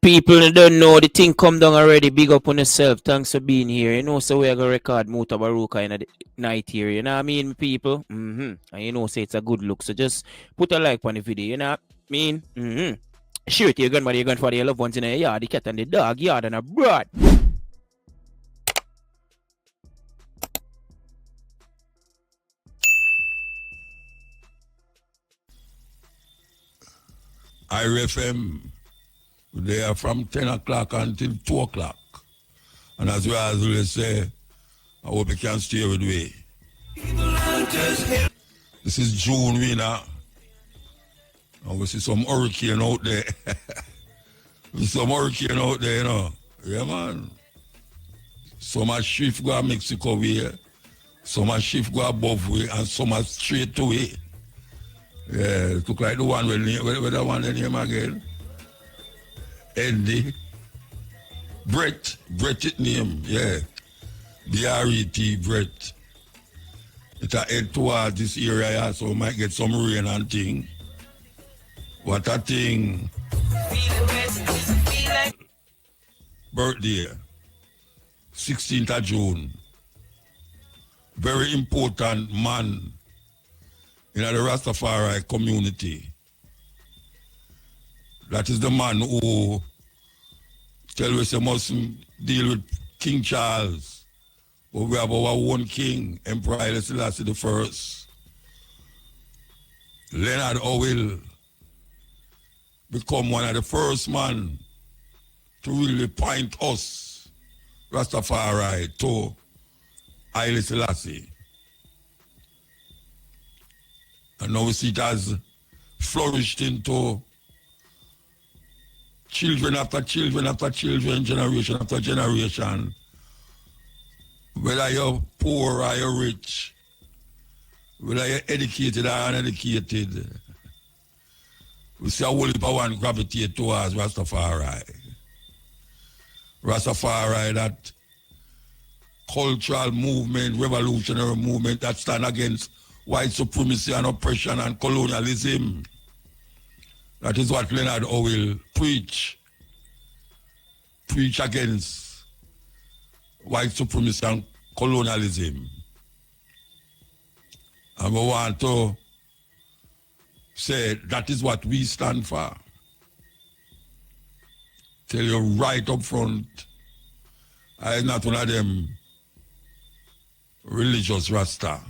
People don't know the thing come down already. Big up on yourself. Thanks for being here. You know, so we're gonna record Mutabaruka in the night here. You know what I mean, people? And you know, say it's a good look. So just put a like on the video. You know what I mean? Share it to your grandmother, your grandfather, your loved ones in the yard, the cat and the dog, yard and abroad. IRFM, they are from 10 o'clock until 2 o'clock. And as well as we say, I hope you can stay with me. This is June, we now. And we see some hurricane out there. We see some hurricane out there, you know. Yeah, man. Some are shift go to Mexico way, some are shift go above way, and some are straight to way. Yeah, it look like the one with the one the name again. Andy. Brett it name, yeah. B-R-E-T, Brett. It's a head towards this area, so we might get some rain and thing. What a thing. Birthday, 16th of June. Very important man in the Rastafari community. That is the man who tell us you mustn't deal with King Charles. But we have our own king, Emperor Haile Selassie I. Leonard Howell become one of the first men to really point us, Rastafari, to Haile Selassie. And now we see it has flourished into children after children after children, generation after generation. Whether you're poor or you're rich, whether you're educated or uneducated, we see a whole heap of one gravitate towards Rastafari. Rastafari, that cultural movement, revolutionary movement that stand against white supremacy and oppression and colonialism. That is what Leonard Howell preach against white supremacy and colonialism. And we want to say that is what we stand for. Tell you right up front, I am not one of them religious Rasta.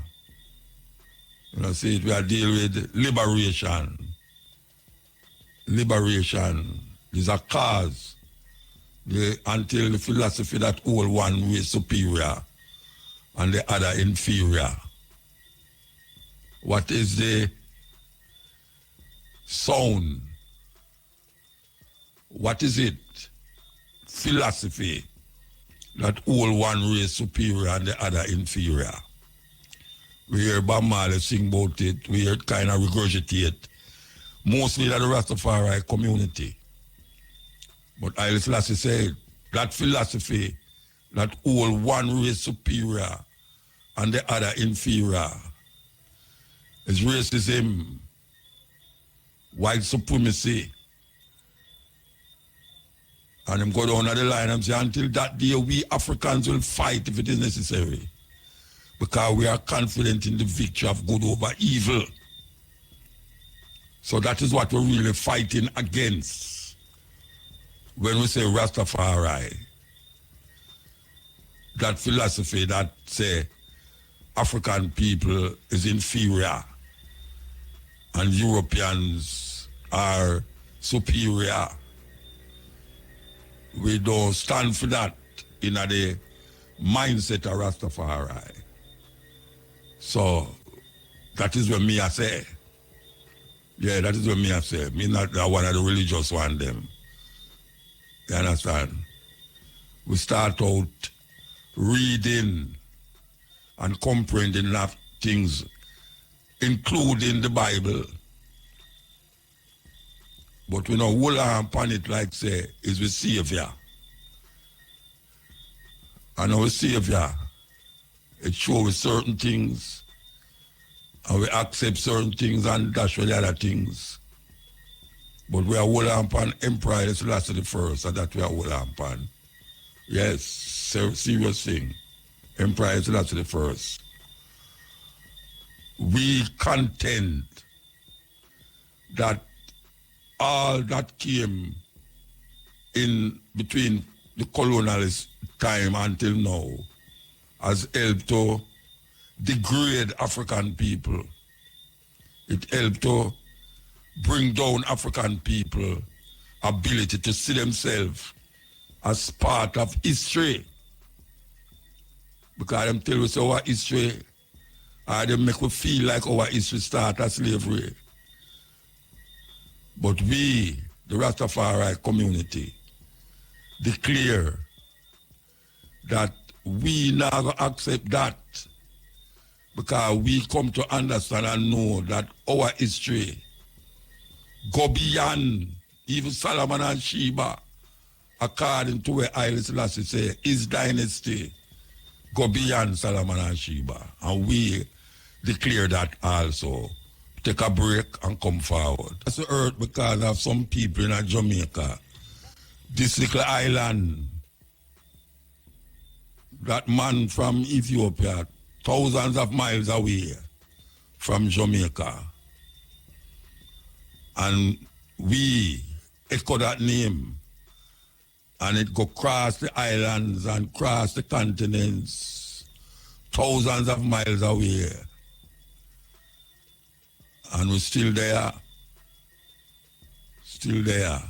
You know, see, we are dealing with liberation. Liberation is a cause until the philosophy that all one way superior and the other inferior. What is the sound? What is it? Philosophy that all one race superior and the other inferior. We hear Bob Marley sing about it, we hear it kind of regurgitate, mostly that the Rastafari community. But Haile Selassie said that philosophy that all one race superior and the other inferior is racism, white supremacy. And them go down the line and say, until that day we Africans will fight if it is necessary. Because we are confident in the victory of good over evil. So that is what we're really fighting against when we say Rastafari. That philosophy that say African people is inferior and Europeans are superior. We don't stand for that in the mindset of Rastafari. So that is what me I say. Yeah, that is what me I say. Me not one of the religious one them. You understand? We start out reading and comprehending enough things, including the Bible. But we know hold on upon it like say is the Savior. And our Savior, it shows certain things, and we accept certain things and dash with the other things. But we are hold on upon Emperor Selassie the First, and that we are hold on upon. Yes, serious thing. Emperor Selassie the First. We contend that all that came in between the colonialist time until now has helped to degrade African people. It helped to bring down African people ability to see themselves as part of history. Because them tell us our history, or they make us feel like our history start as slavery. But we, the Rastafari community, declare that we not accept that, because we come to understand and know that our history go beyond even Solomon and Sheba, according to what Haile Selassie say, his dynasty go beyond Solomon and Sheba. And we declare that also. Take a break and come forward. That's the earth because of some people in Jamaica. This little island, that man from Ethiopia, thousands of miles away from Jamaica. And we echo that name. And it go cross the islands and cross the continents, thousands of miles away. And we're still there. Still there.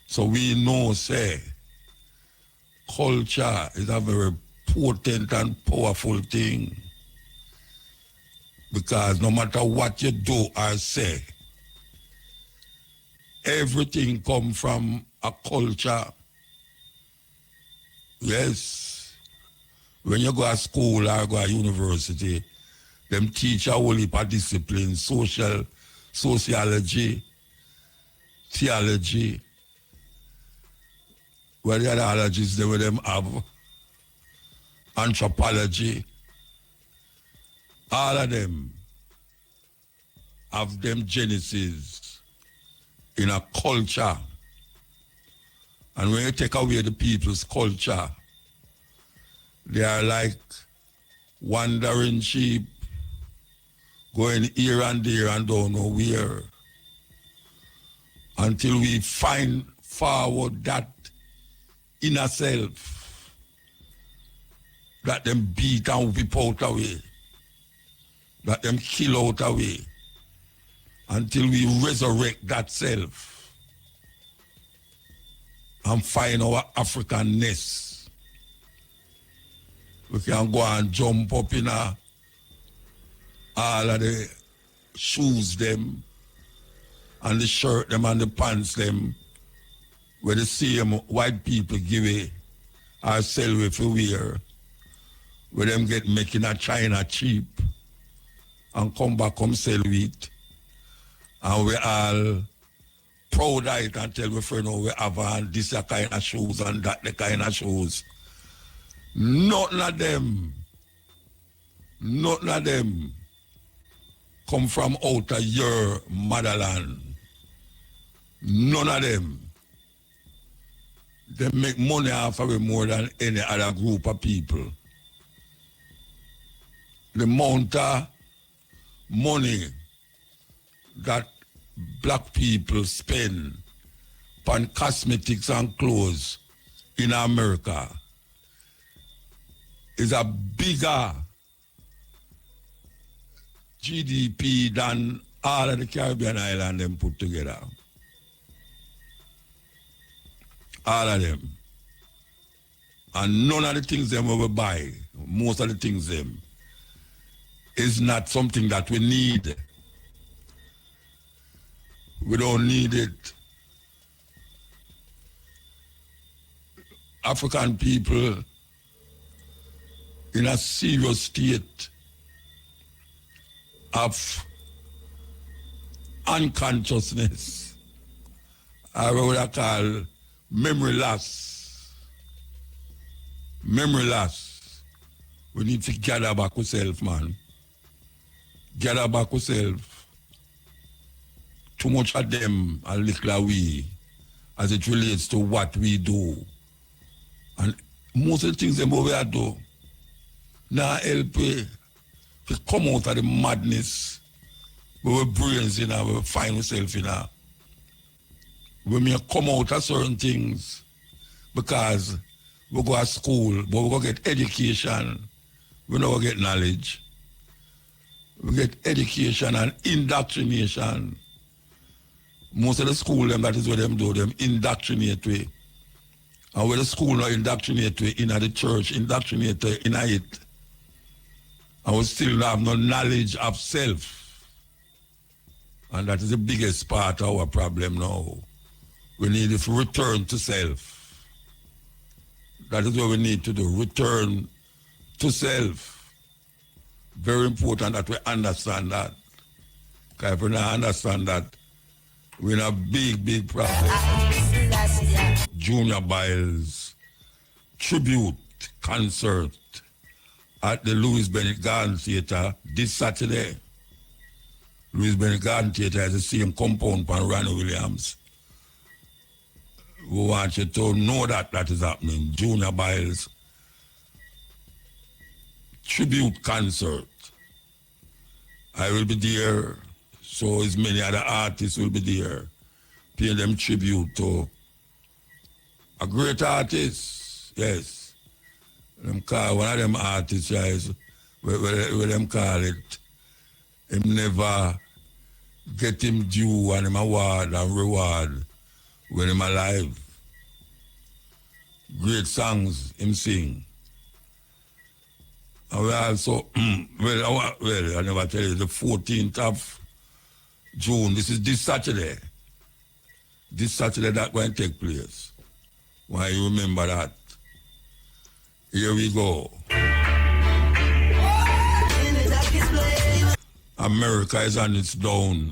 So we know, say, culture is a very potent and powerful thing. Because no matter what you do or say, everything come from a culture. Yes. When you go to school or go to university, them teach a whole heap of disciplines, sociology, theology. Well, the ideologies they with them have, anthropology. All of them have them genesis in a culture. And when you take away the people's culture, they are like wandering sheep, going here and there and don't know where, until we find forward that inner self that them beat and whip out away, that them kill out away, until we resurrect that self and find our Africanness. We can go and jump up in all of the shoes them and the shirt them and the pants them where the same white people give it or sell it for wear, where them get making a China cheap and come back come sell it. And we all proud of it and tell we friend how we have on this kind of shoes and that the kind of shoes. Nothing of them come from out of your motherland. None of them. They make money off of it more than any other group of people. The amount of money that black people spend on cosmetics and clothes in America is a bigger GDP than all of the Caribbean islands them put together. All of them. And none of the things them we buy, most of the things them, is not something that we need. We don't need it. African people in a serious state of unconsciousness, or what I call memory loss. Memory loss. We need to gather back ourselves, man. Gather back ourselves. too much of them and little of we as it relates to what we do. And most of the things them we do now help to come out of the madness where we brains in we find ourselves in. We may come out of certain things because we go to school, but we go get education, we don't get knowledge. We get education and indoctrination. Most of the school, that is what them do, them indoctrinate we. And where the school not indoctrinate we, in the church, indoctrinate we in it. And we still have no knowledge of self. And that is the biggest part of our problem now. We need to return to self. That is what we need to do, return to self. Very important that we understand that. Because if we don't understand that, we're in a big, big problem. Junior Biles tribute concert at the Louis Bennett Garden Theatre this Saturday. Louis Bennett Garden Theatre has the same compound for Ronnie Williams. We want you to know that that is happening. Junior Biles tribute concert. I will be there, so as many other artists will be there, paying them tribute to a great artist, yes. Them call one of them artists, guys, where them call it, him never get him due and him award and reward when him alive. Great songs him sing. And we also, I never tell you, the 14th of June, this is this Saturday. This Saturday that going to take place. Why you remember that? Here we go. America is on its down.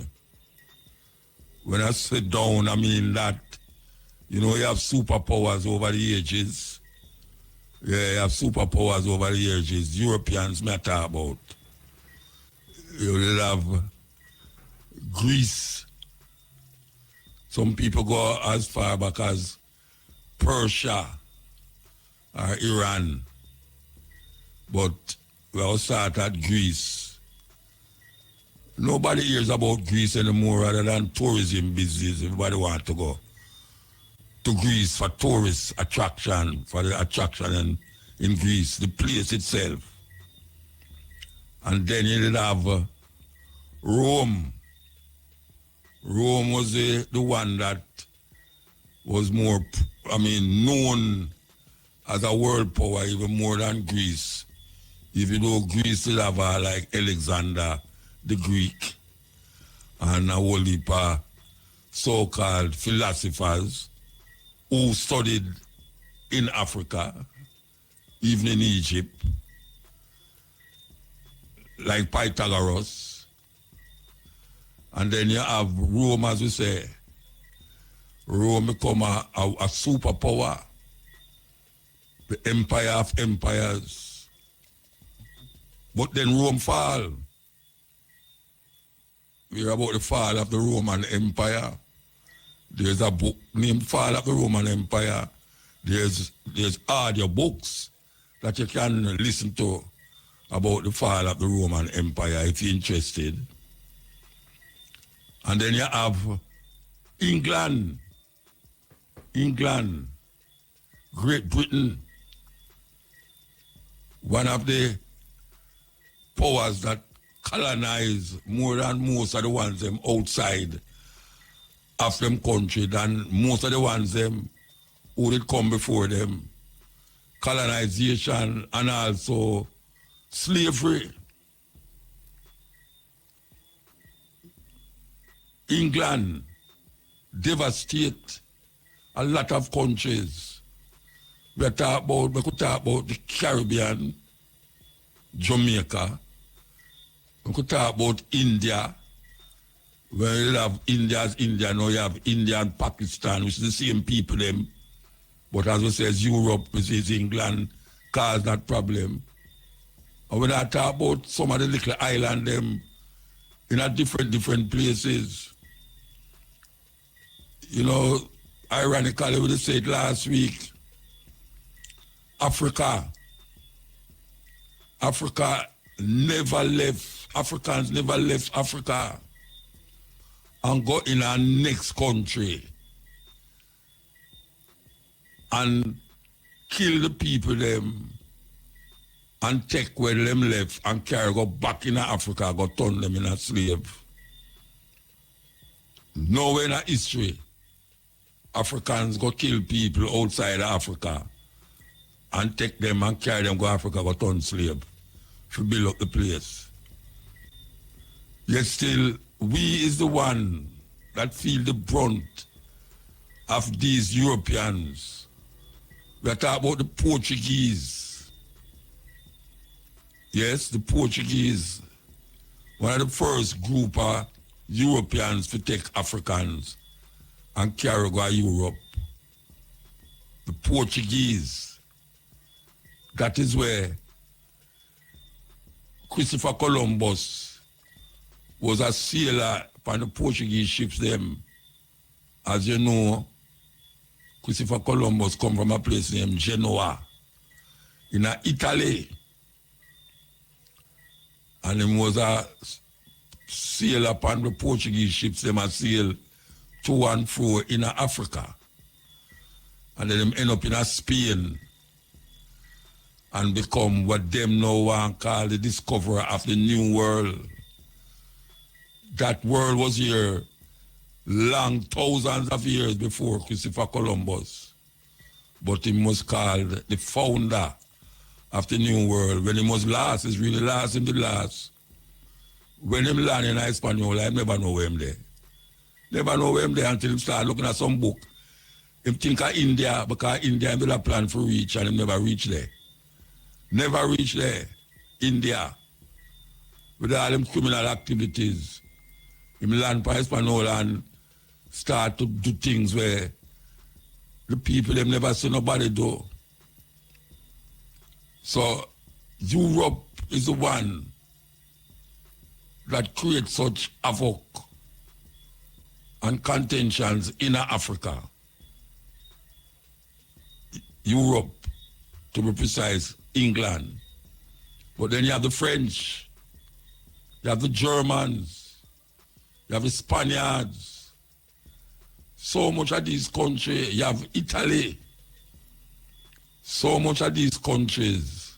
When I say down, I mean that, you know, you have superpowers over the ages. Yeah, you have superpowers over the ages. Europeans may talk about. You will have Greece. Some people go as far back as Persia or Iran. But we all start at Greece. Nobody hears about Greece anymore other than tourism business. Everybody wants to go to Greece for tourist attraction, for the attraction in Greece, the place itself. And then you did have Rome. Rome was the one that was more, known as a world power even more than Greece. Even though Greece still have like Alexander the Greek and a whole heap of so-called philosophers who studied in Africa, even in Egypt, like Pythagoras. And then you have Rome, as we say. Rome become a superpower, the empire of empires. But then Rome fall. We hear about the fall of the Roman Empire. There's a book named Fall of the Roman Empire. There's audio books that you can listen to about the fall of the Roman Empire if you're interested. And then you have England, Great Britain, one of the powers that colonize more than most of the ones them outside of them country than most of the ones them who did come before them. Colonization and also slavery. England devastate a lot of countries. We could talk about the Caribbean, Jamaica. We could talk about India. When you have India's India, now you have India and Pakistan, which is the same people them. But as we say, Europe, which is England, cause that problem. And when I talk about some of the little island them in a different places, You know, ironically, we said last week, Africa never left, Africans never left Africa and go in our next country and kill the people them and take where them left and carry go back in Africa, go turn them in a slave. Nowhere in history, Africans go kill people outside Africa and take them and carry them go Africa, go turn slave to build up the place. Yet still, we is the one that feel the brunt of these Europeans. We are talking about the Portuguese. Yes, the Portuguese, one of the first group of Europeans to take Africans and carry go to Europe. The Portuguese. That is where Christopher Columbus was a sailor on the Portuguese ships them. As you know, Christopher Columbus come from a place named Genoa in Italy. And he was a sailor upon the Portuguese ships them a sail to and fro in Africa. And then them end up in Spain and become what them now want call the discoverer of the new world. That world was here long thousands of years before Christopher Columbus. But he was called the founder of the new world. When he was last, it's really last in the last. When him land in Espanol, I never know where him there. Never know where him there until he start looking at some book. Him think of India, because India him a plan for reach and him never reach there. Never reach there. India. With all them criminal activities. Him land for Espanol and start to do things where the people them never see nobody do. So Europe is the one that creates such havoc and contentions in Africa. Europe, to be precise, England. But then you have the French, you have the Germans, you have the Spaniards. So much of these countries, you have Italy. So much of these countries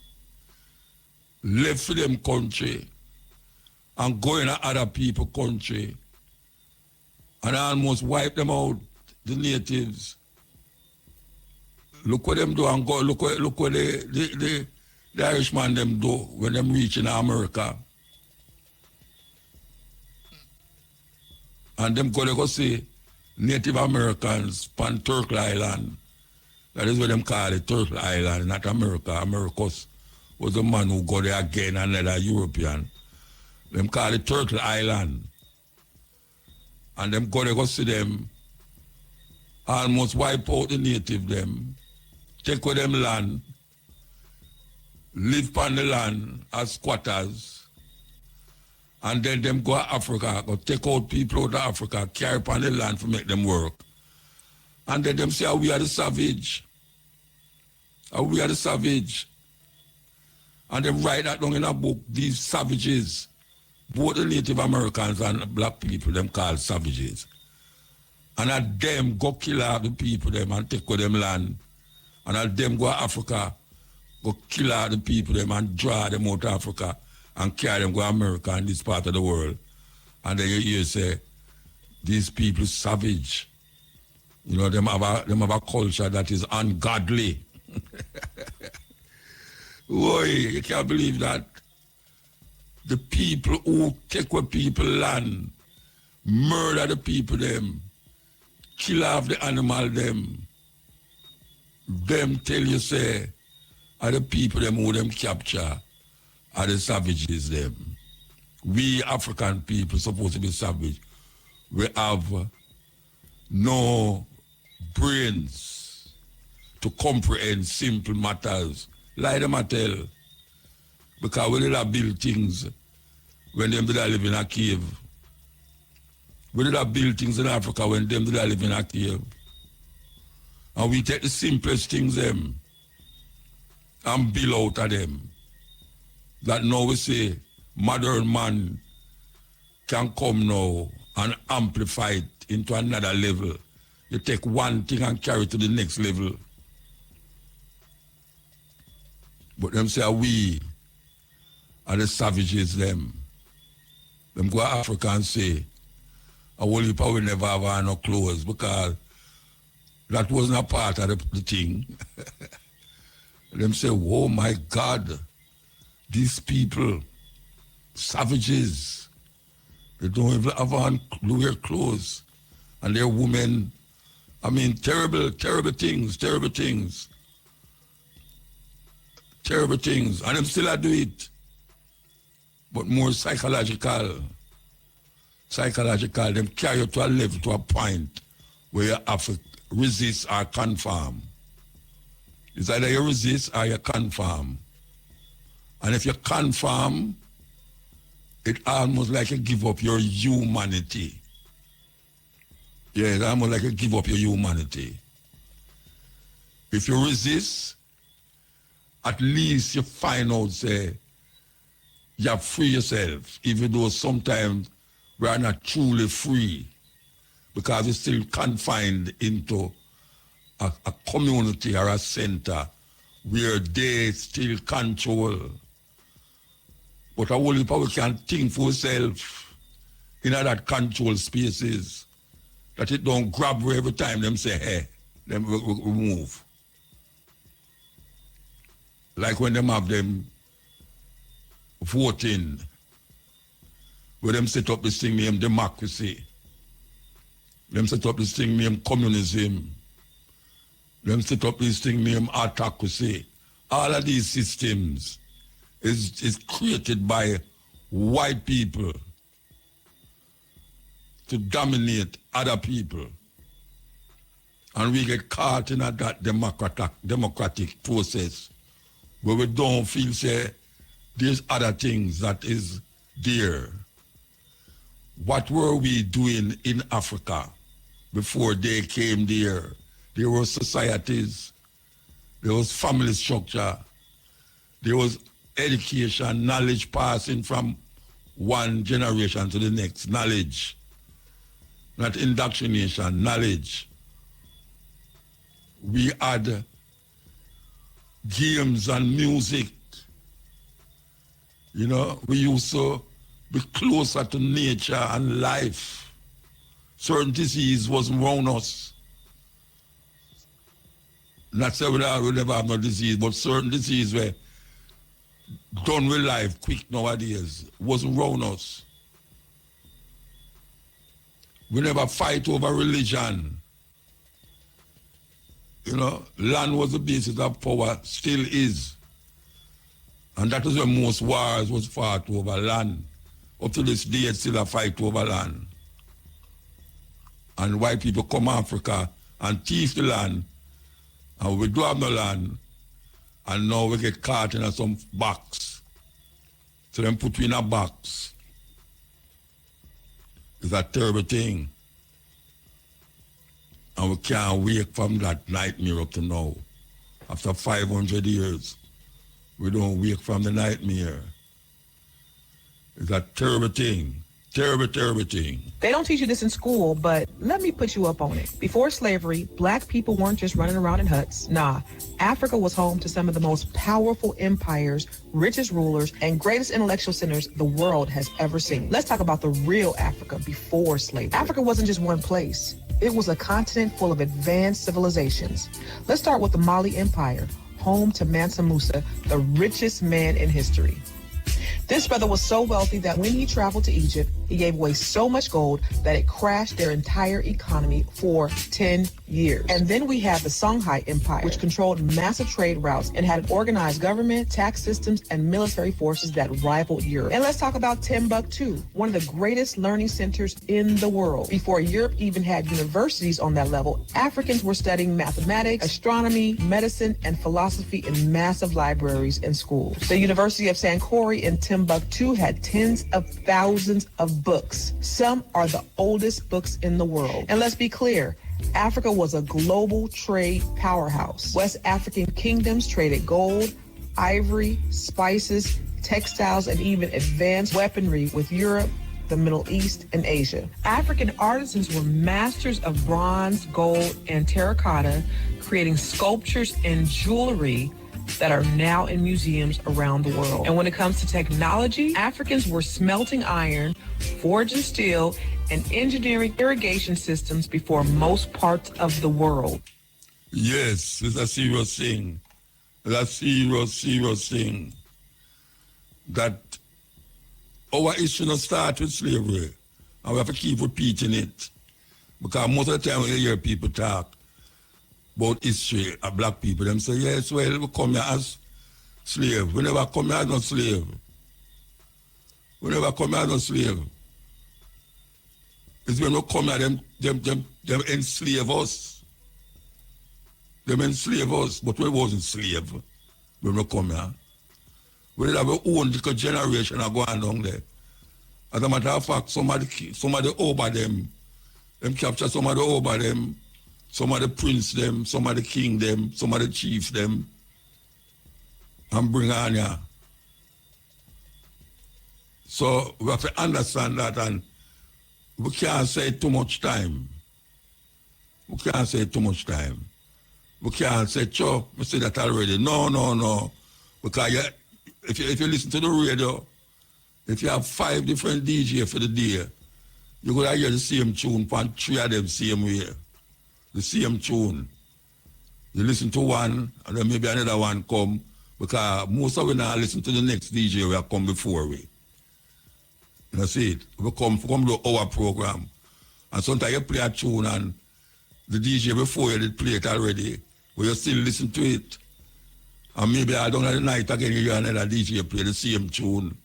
left for them country and go in other people country and almost wipe them out, the natives. Look what them do and go, look what the Irishman them do when them reach in America. And them go, they go see Native Americans on Turtle Island. That is what them call it, Turtle Island, not America. Americus was the man who got there again, another European. Them call it Turtle Island. And them go, they go see them almost wipe out the native them, take away them land, live on the land as squatters, and then them go to Africa, go take out people out of Africa, carry upon the land to make them work. And then them say, oh, we are the savage. Oh, we are the savage. And them write that down in a book, these savages, both the Native Americans and black people, them called savages. And at them go kill all the people them and take away them land. And at them go to Africa, go kill all the people them and draw them out of Africa and carry them go to America and this part of the world. And then you hear say, these people savage. You know, them have a culture that is ungodly. Boy, you can't believe that. The people who take away people land, murder the people them, kill off the animal them tell you say, are the people them who them capture, are the savages them. We African people supposed to be savage. We have no brains to comprehend simple matters. Like them I tell. Because we did build things when them did live in a cave. We did have build things in Africa when them did live in a cave. And we take the simplest things them and build out of them. That now we say modern man can come now and amplify it into another level. You take one thing and carry it to the next level. But them say we are the savages them. Them go to Africa and say, I will probably never have on no clothes because that wasn't a part of the thing. Them say, oh my God, these people, savages, they don't even have on wear clothes. And they're women. I mean, terrible, terrible things. And them still do it. But more psychological. Them carry you to a level, to a point where you have to resist or conform. It's either you resist or you conform. And if you conform, it's almost like you give up your humanity. Yeah, it's almost like you give up your humanity. If you resist, at least you find out, say, you free yourself, even though sometimes we are not truly free because we're still confined into a community or a center where they still control. But only people can think for yourself in that control spaces, that it don't grab you every time them say, hey, then we move. Like when them have them voting, where them set up this thing named democracy. Them set up this thing named communism. Them set up this thing named autocracy. All of these systems is created by white people to dominate other people. And we get caught in that democratic process where we don't feel, say, there's other things that is there. What were we doing in Africa before they came there? There were societies, there was family structure, there was education, knowledge passing from one generation to the next, knowledge, not indoctrination, knowledge. We had games and music. You know, we used to be closer to nature and life. Certain disease wasn't around us. Not say we never have no disease, but certain disease were done with life quick nowadays. Wasn't around us. We never fight over religion. You know, land was the basis of power, still is. And that is where most wars was fought over land. Up to this day, it's still a fight over land. And white people come to Africa and thief the land, and we do have no land, and now we get caught in some box. So them put you in a box. It's a terrible thing. And we can't wake from that nightmare up to now. After 500 years, we don't wake from the nightmare. It's a terrible thing. Terrible, terrible thing. They don't teach you this in school, but let me put you up on it. Before slavery, black people weren't just running around in huts. Nah, Africa was home to some of the most powerful empires, richest rulers, and greatest intellectual centers the world has ever seen. Let's talk about the real Africa before slavery. Africa wasn't just one place. It was a continent full of advanced civilizations. Let's start with the Mali Empire, home to Mansa Musa, the richest man in history. This brother was so wealthy that when he traveled to Egypt, he gave away so much gold that it crashed their entire economy for 10 years. And then we had the Songhai Empire, which controlled massive trade routes and had an organized government, tax systems, and military forces that rivaled Europe. And let's talk about Timbuktu, one of the greatest learning centers in the world. Before Europe even had universities on that level, Africans were studying mathematics, astronomy, medicine, and philosophy in massive libraries and schools. The University of Sankore in Timbuktu had tens of thousands of books. Some are the oldest books in the world. And let's be clear, Africa was a global trade powerhouse. West African kingdoms traded gold, ivory, spices, textiles, and even advanced weaponry with Europe, the Middle East, and Asia. African artisans were masters of bronze, gold, and terracotta, creating sculptures and jewelry that are now in museums around the world. And when it comes to technology, Africans were smelting iron, forging steel, and engineering irrigation systems before most parts of the world. Yes, it's a serious thing. It's a serious thing. That our issue not start with slavery. And we have to keep repeating it. Because most of the time when you hear people talk about history of black people, them say, yes, well, we come here as slave. We never come here as no slave. We never come here as no slave. It's when we come here, them enslave us. Them enslave us, but we wasn't slave when we come here. We did have our own little generation going down there. As a matter of fact, somebody over them capture somebody over them, somebody prince them, somebody king them, somebody chief them, and bring on here. So we have to understand that, and we can't say too much time. We can't say too much time. We can't say, sure, we say that already. No. Because if you listen to the radio, if you have 5 different DJs for the day, you're going to hear the same tune from 3 of them same way. The same tune. You listen to one, and then maybe another one come, because most of we now listen to the next DJ who have come before we. You see it? We come to our program, and sometimes you play a tune, and the DJ before you did play it already, but you still listen to it. And maybe I don't know the night again, you hear another DJ play the same tune.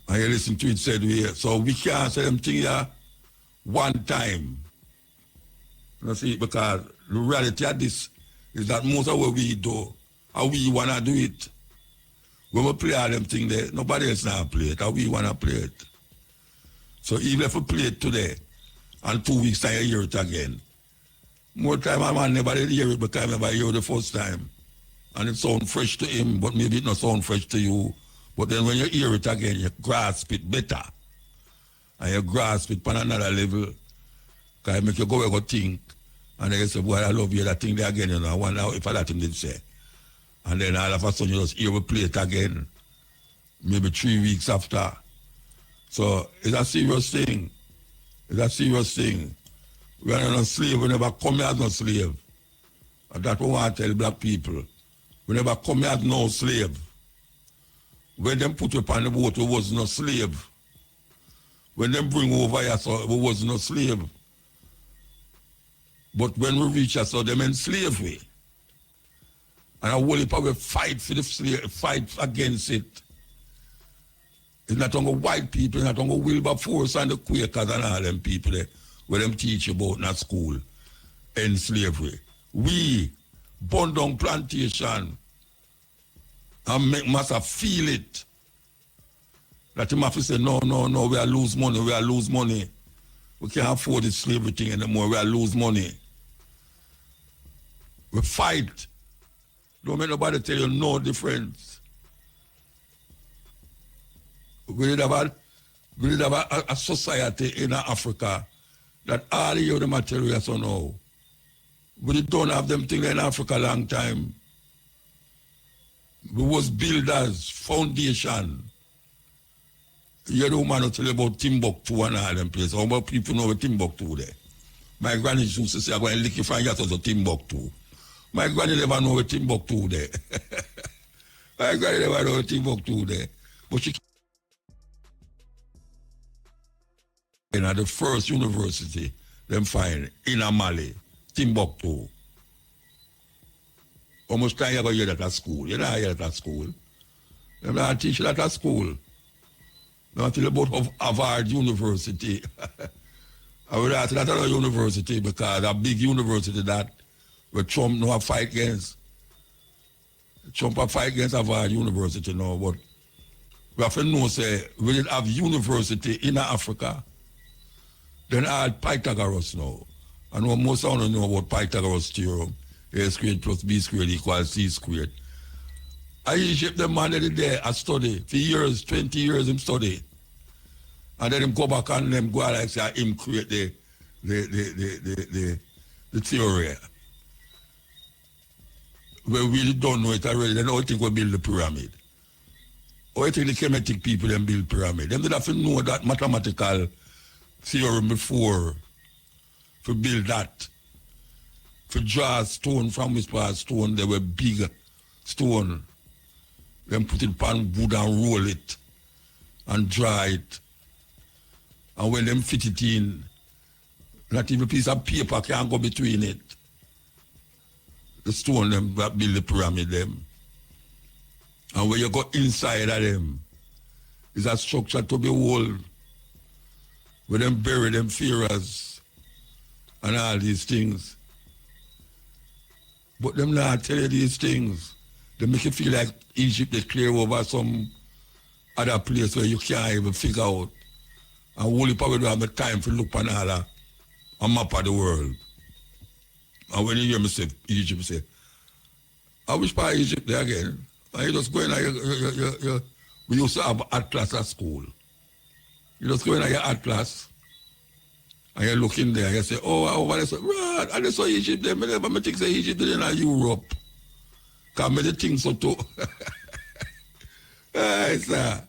And you listen to it said way. So we can't say them things here one time. You see, because the reality of this is that most of what we do, how we want to do it. When we play all them things there, nobody else now play it, how we want to play it. So even if we play it today, and 2 weeks time you hear it again, more time a man never did hear it because I never hear it the first time. And it sounds fresh to him, but maybe it not sound fresh to you. But then when you hear it again, you grasp it better. And you grasp it on another level. Because it make you go think. And then you say, boy, I love you, that thing there again, you know. I wonder if I that him did say. And then all of a sudden you just hear we play it again. Maybe 3 weeks after. So it's a serious thing. It's a serious thing. We are not a slave, we never come here as no slave. And that's what I want to tell black people. We never come here as no slave. When them put you on the boat, we was no slave. When them bring over here, so we was no slave. But when we reach us, so them enslave we. And I will probably fight for the slave, fight against it. It's not only white people, it's not only Wilberforce and the Quakers and all them people there, where them teach about in that school, end slavery. We burn down plantation and make massa feel it. That him have to say, no, we are lose money. We can't afford this slavery thing anymore, we are lose money. We fight. Don't make nobody tell you no difference. We did have a society in Africa that all the materials are now. We don't have them things in Africa a long time. We was builders, foundation. You know, man, tell you about Timbuktu and all them places. How about people know what Timbuktu there? My granny used to say, I'm going to lick if I get out of Timbuktu. My granny never know what Timbuktu there. My granny never know what Timbuktu there. But she at the first university them find in a Mali, Timbuktu. How much time you go hear that at school? You don't hear that at school. Them not teach that at school. Not till about Harvard University. I would ask that at a university because a big university that where Trump no fight against. Trump a fight against Harvard University now, but we have to know say we did have university in Africa. Then I had Pythagoras now. I know most of you know about Pythagoras theorem. A squared plus B squared equals C squared. I Egypt them man the day I study. For years, 20 years him study. And then him go back and them go like say him create the theory. We really don't know it already. Then all think we build the pyramid. Or I think the Kemetic people them build pyramid. Them did have to know that mathematical theorem before to build that. To draw stone from this part stone, they were big stone. Then put it on wood and roll it and dry it. And when them fit it in, not even a piece of paper can go between it. The stone them that build the pyramid them. And when you go inside of them, is a structure to behold. Where them bury them pharaohs and all these things. But them not tell you these things. They make you feel like Egypt they clear over some other place where you can't even figure out. And only probably don't have the time to look on all a map of the world. And when you hear me say Egypt, say, I wish part of Egypt there again. And you just go in and we used to have atlas at school. You just go in your atlas and you look in there and you say, oh, over there, right, and that's why Egypt there. I never think say Egypt there in Europe. Because I think so too. Hey, sir.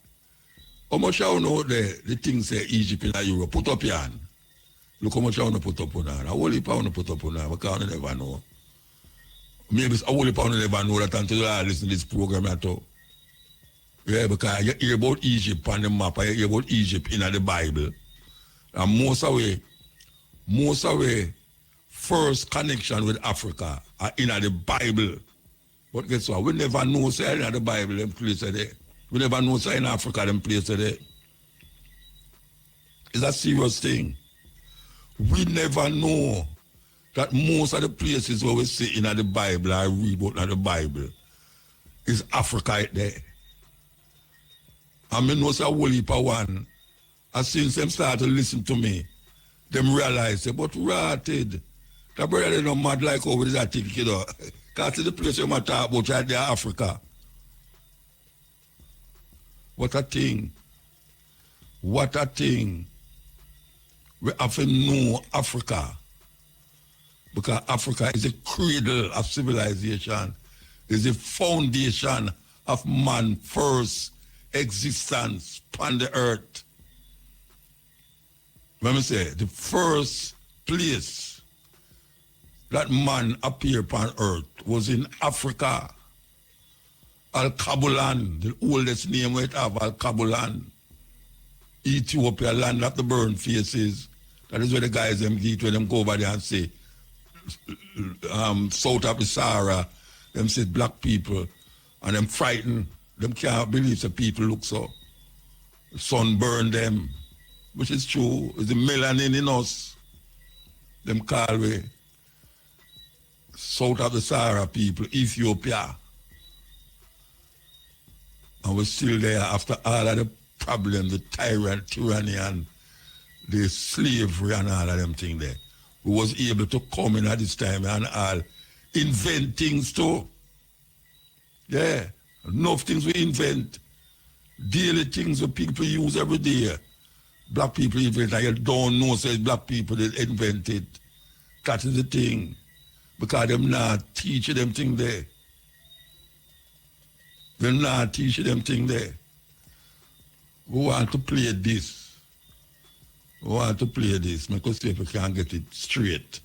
How much I know there, the things say Egypt in Europe. Put up your hand. Look how much I want to put up on that. I only want to put up on that because I never know. Maybe I only want to never know that until I listen to this program at all. Yeah, because you hear about Egypt on the map, you hear about Egypt in the Bible. And most of the first connection with Africa are in the Bible. But guess what? We never know say in the Bible them place there. We never know say in Africa them place there. It's a serious thing. We never know that most of the places where we see in the Bible or read about in the Bible is Africa right there. And I know say a whole heap of one. As soon as them start to listen to me, them realize, say, but rotted. That brother they not mad like over that thing, you know. Because the place you might talk about right there, Africa. What a thing. What a thing. We have to know Africa. Because Africa is the cradle of civilization. Is the foundation of man's first existence on the earth. Let me say, the first place that man appeared upon earth was in Africa. Al-Kabulan, the oldest name we have, Al-Kabulan. Ethiopia, land of the burnt faces. That is where the guys them get when them go over there and say, south of the Sahara, them say black people, and them frightened. Them can't believe the people look so. The sun burned them, which is true. It's the melanin in us. Them call we south of the Sahara people, Ethiopia. And we're still there after all of the problems, the tyranny and the slavery and all of them things there. We was able to come in at this time and all invent things too. Yeah. Enough things we invent. Daily things that people use every day. Black people invent, and you don't know, says black people that invent it. That is the thing. Because them not teaching them thing there. They're not teaching them thing there. We want to play this. We want to play this. Because if we can't get it straight.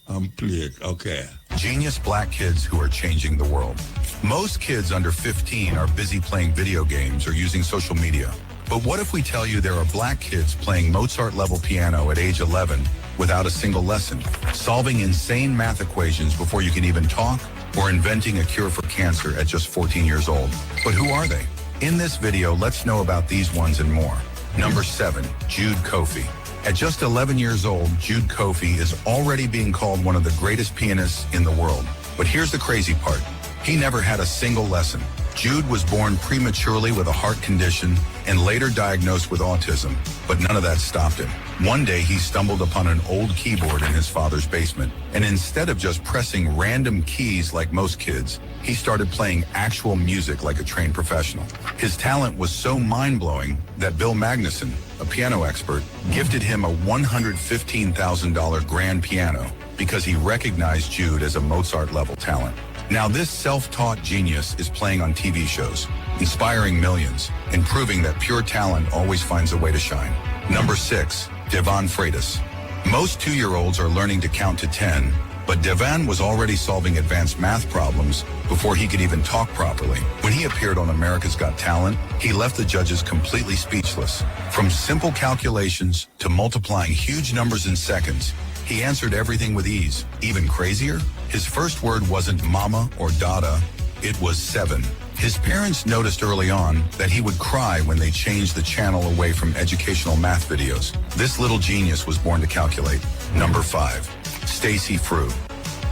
And play it, okay. Genius black kids who are changing the world. Most kids under 15 are busy playing video games or using social media. But what if we tell you there are black kids playing Mozart-level piano at age 11 without a single lesson, solving insane math equations before you can even talk, or inventing a cure for cancer at just 14 years old? But who are they? In this video, let's know about these ones and more. Number 7, Jude Kofi. At just 11 years old, Jude Kofi is already being called one of the greatest pianists in the world. But here's the crazy part. He never had a single lesson. Jude was born prematurely with a heart condition and later diagnosed with autism, but none of that stopped him. One day, he stumbled upon an old keyboard in his father's basement, and instead of just pressing random keys like most kids, he started playing actual music like a trained professional. His talent was so mind-blowing that Bill Magnuson, a piano expert, gifted him a $115,000 grand piano because he recognized Jude as a Mozart-level talent. Now this self-taught genius is playing on TV shows, inspiring millions, and proving that pure talent always finds a way to shine. Number 6, Devon Freitas. Most 2-year-olds are learning to count to 10, but Devon was already solving advanced math problems before he could even talk properly. When he appeared on America's Got Talent, he left the judges completely speechless. From simple calculations to multiplying huge numbers in seconds, he answered everything with ease. Even crazier, his first word wasn't mama or dada, it was 7. His parents noticed early on that he would cry when they changed the channel away from educational math videos. This little genius was born to calculate. Number 5, Stacey Frew.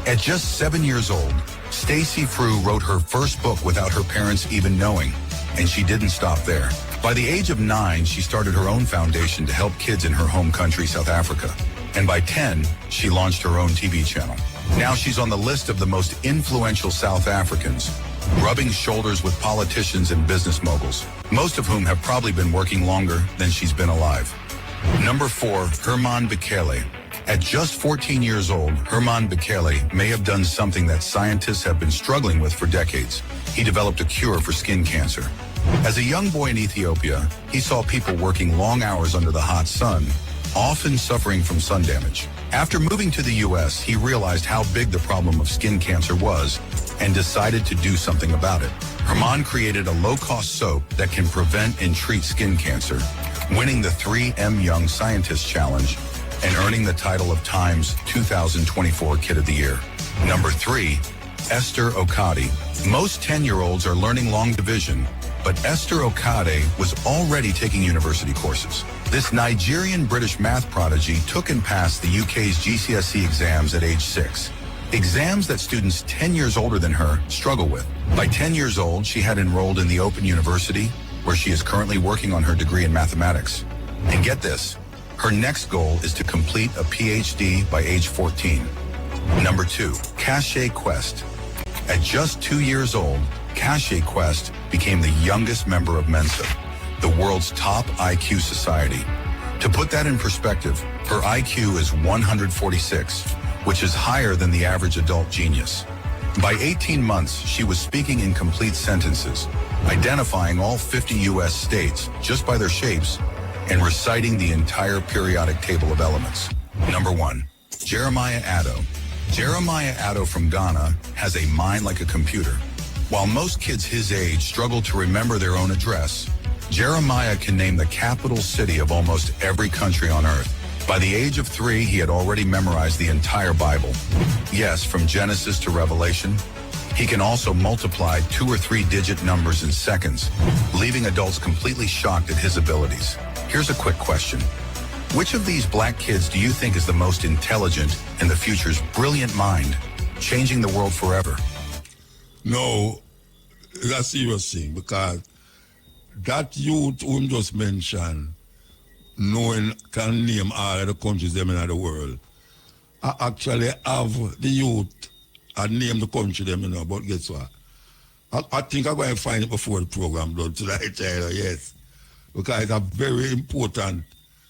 At just 7 years old, Stacey Frew wrote her first book without her parents even knowing, and she didn't stop there. By the age of 9, she started her own foundation to help kids in her home country, South Africa. And by 10, she launched her own TV channel. Now she's on the list of the most influential South Africans, rubbing shoulders with politicians and business moguls, most of whom have probably been working longer than she's been alive. Number 4, Herman Bekele. At just 14 years old, Herman Bekele may have done something that scientists have been struggling with for decades. He developed a cure for skin cancer. As a young boy in Ethiopia, he saw people working long hours under the hot sun, often suffering from sun damage. After moving to the U.S., he realized how big the problem of skin cancer was and decided to do something about it. Herman created a low-cost soap that can prevent and treat skin cancer, winning the 3M Young Scientist Challenge and earning the title of Time's 2024 Kid of the Year. Number 3, Esther Okade. Most 10-year-olds are learning long division, but Esther Okade was already taking university courses. This Nigerian-British math prodigy took and passed the UK's GCSE exams at age 6. Exams that students 10 years older than her struggle with. By 10 years old, she had enrolled in the Open University, where she is currently working on her degree in mathematics. And get this, her next goal is to complete a PhD by age 14. Number 2, Cache Quest. At just 2 years old, Cache Quest became the youngest member of Mensa, the world's top IQ society. To put that in perspective, her IQ is 146, which is higher than the average adult genius. By 18 months, she was speaking in complete sentences, identifying all 50 U.S. states just by their shapes, and reciting the entire periodic table of elements. Number 1, Jeremiah Addo. Jeremiah Addo from Ghana has a mind like a computer. While most kids his age struggle to remember their own address, Jeremiah can name the capital city of almost every country on earth. By the age of 3, he had already memorized the entire Bible. Yes, from Genesis to Revelation. He can also multiply 2 or 3 digit numbers in seconds, leaving adults completely shocked at his abilities. Here's a quick question. Which of these black kids do you think is the most intelligent and the future's brilliant mind, changing the world forever? No, that's a serious thing, because that youth whom just mentioned, knowing can name all of the countries them in the world, I actually have the youth and name the country them, but guess what? I think I'm going to find it before the program done tonight, yes. Because it's a very important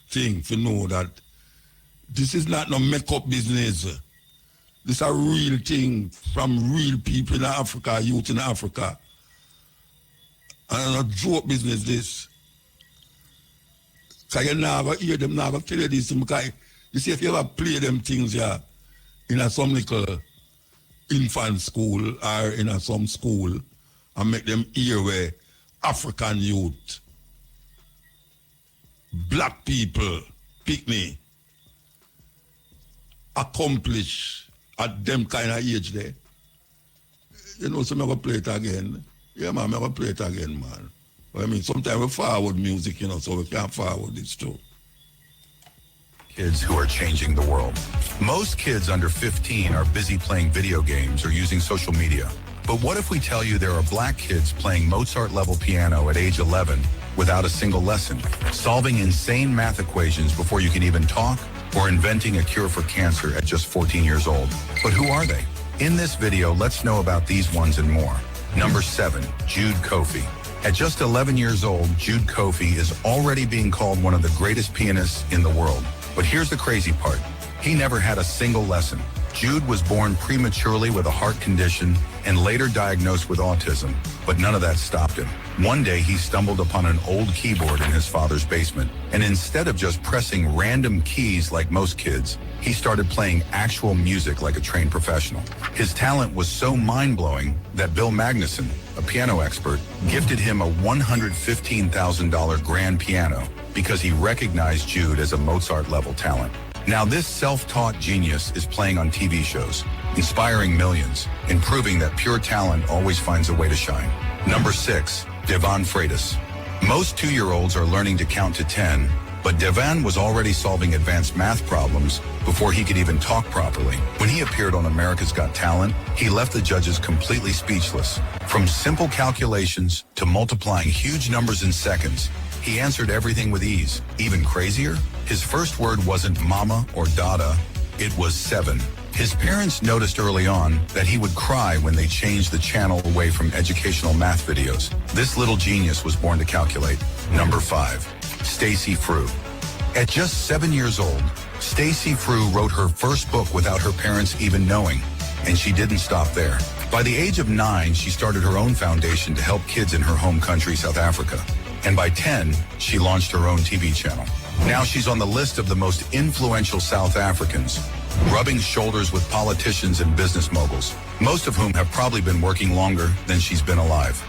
thing to know that this is not no make-up business. This is a real thing from real people in Africa, youth in Africa. And not joke business, this. Because you never hear them, never tell you this. Because you see, if you ever play them things here in some little infant school or in some school and make them hear where African youth black people, picnic, accomplish at them kind of age there. You know, so I'm going to play it again. Yeah, man, I'm going to play it again, man. But I mean, sometimes we forward music, you know, so we can't forward this too. Kids who are changing the world. Most kids under 15 are busy playing video games or using social media. But what if we tell you there are black kids playing Mozart-level piano at age 11 without a single lesson, solving insane math equations before you can even talk, or inventing a cure for cancer at just 14 years old? But who are they? In this video, let's know about these ones and more. Number 7, Jude Kofi. At just 11 years old, Jude Kofi is already being called one of the greatest pianists in the world. But here's the crazy part. He never had a single lesson. Jude was born prematurely with a heart condition and later diagnosed with autism, but none of that stopped him. One day, he stumbled upon an old keyboard in his father's basement, and instead of just pressing random keys like most kids, he started playing actual music like a trained professional. His talent was so mind-blowing that Bill Magnuson, a piano expert, gifted him a $115,000 grand piano because he recognized Jude as a Mozart-level talent. Now this self-taught genius is playing on TV shows, inspiring millions, and proving that pure talent always finds a way to shine. Number 6, Devon Freitas. Most 2-year-olds are learning to count to 10, but Devon was already solving advanced math problems before he could even talk properly. When he appeared on America's Got Talent, he left the judges completely speechless. From simple calculations to multiplying huge numbers in seconds, he answered everything with ease. Even crazier, his first word wasn't mama or dada, it was 7. His parents noticed early on that he would cry when they changed the channel away from educational math videos. This little genius was born to calculate. Number 5, Stacy Frew. At just 7 years old, Stacy Frew wrote her first book without her parents even knowing, and she didn't stop there. By the age of 9, she started her own foundation to help kids in her home country, South Africa. And by 10, she launched her own TV channel. Now she's on the list of the most influential South Africans, rubbing shoulders with politicians and business moguls, most of whom have probably been working longer than she's been alive.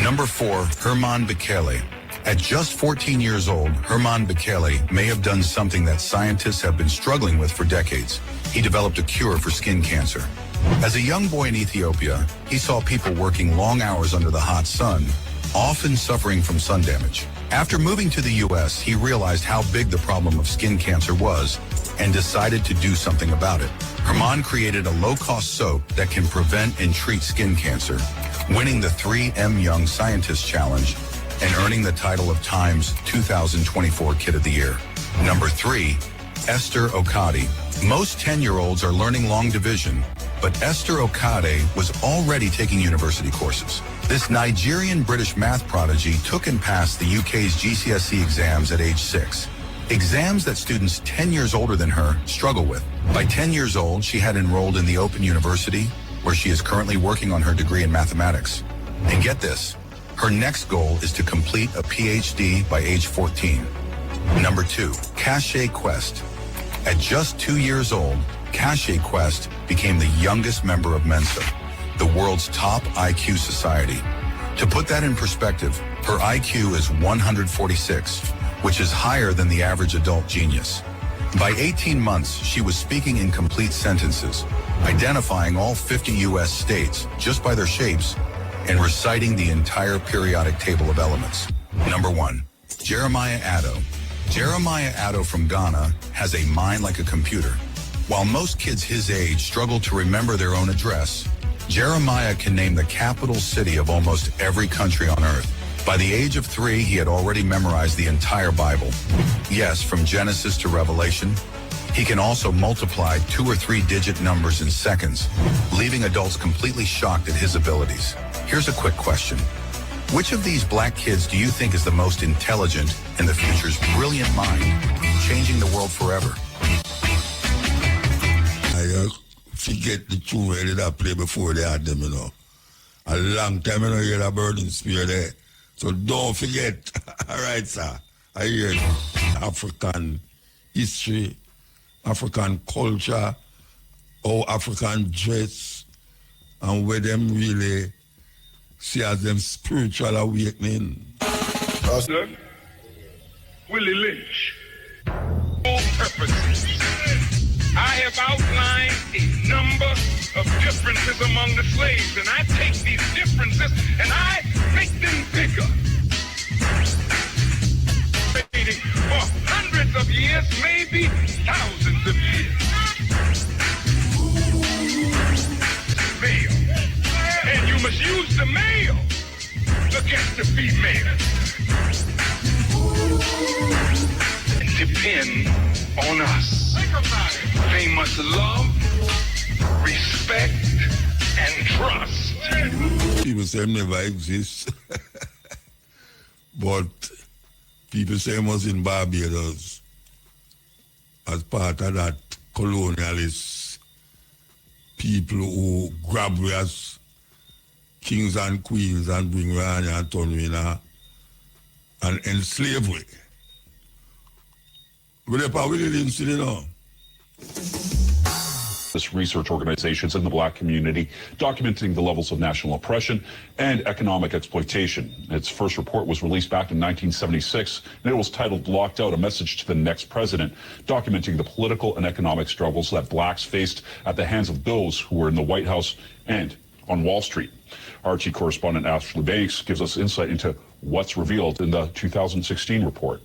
Number 4, Herman Bekele. At just 14 years old, Herman Bekele may have done something that scientists have been struggling with for decades. He developed a cure for skin cancer. As a young boy in Ethiopia, he saw people working long hours under the hot sun, often suffering from sun damage. After moving to the U.S., he realized how big the problem of skin cancer was and decided to do something about it. Herman created a low-cost soap that can prevent and treat skin cancer, winning the 3M Young Scientist Challenge and earning the title of Time's 2024 Kid of the Year. Number 3, Esther Okade. Most 10-year-olds are learning long division, but Esther Okade was already taking university courses. This Nigerian-British math prodigy took and passed the UK's GCSE exams at age 6. Exams that students 10 years older than her struggle with. By 10 years old, she had enrolled in the Open University, where she is currently working on her degree in mathematics. And get this, her next goal is to complete a PhD by age 14. Number 2, Cache Quest. At just 2 years old, Cache Quest became the youngest member of Mensa, the world's top IQ society. To put that in perspective, her IQ is 146, which is higher than the average adult genius. By 18 months, she was speaking in complete sentences, identifying all 50 U.S. states just by their shapes, and reciting the entire periodic table of elements. Number 1, Jeremiah Addo. Jeremiah Addo from Ghana has a mind like a computer. While most kids his age struggle to remember their own address, Jeremiah can name the capital city of almost every country on earth. By the age of 3, he had already memorized the entire Bible. Yes, from Genesis to Revelation. He can also multiply 2 or 3 digit numbers in seconds, leaving adults completely shocked at his abilities. Here's a quick question. Which of these black kids do you think is the most intelligent and the future's brilliant mind, changing the world forever? I forget the tune where they did play before they had them, you know. A long time, you know, hear that burning spear there. So don't forget. All right, sir. I hear African history, African culture, how African dress, and where them really see as them spiritual awakening. Pastor, Willie Lynch. All purposes. I have outlined a number of differences among the slaves, and I take these differences and I make them bigger. For hundreds of years, maybe thousands of years. Male. And you must use the male against the female. Depend on us. They must love, respect, and trust. People say never exist. But people say it was in Barbados as part of that colonialist people who grab we as kings and queens and bring we on and turn we in and enslave we. But if I really didn't see it all. This research organizations in the black community documenting the levels of national oppression and economic exploitation. Its first report was released back in 1976, and it was titled Locked Out, A Message to the Next President, documenting the political and economic struggles that blacks faced at the hands of those who were in the White House and on Wall Street. RT correspondent Ashley Banks gives us insight into what's revealed in the 2016 report.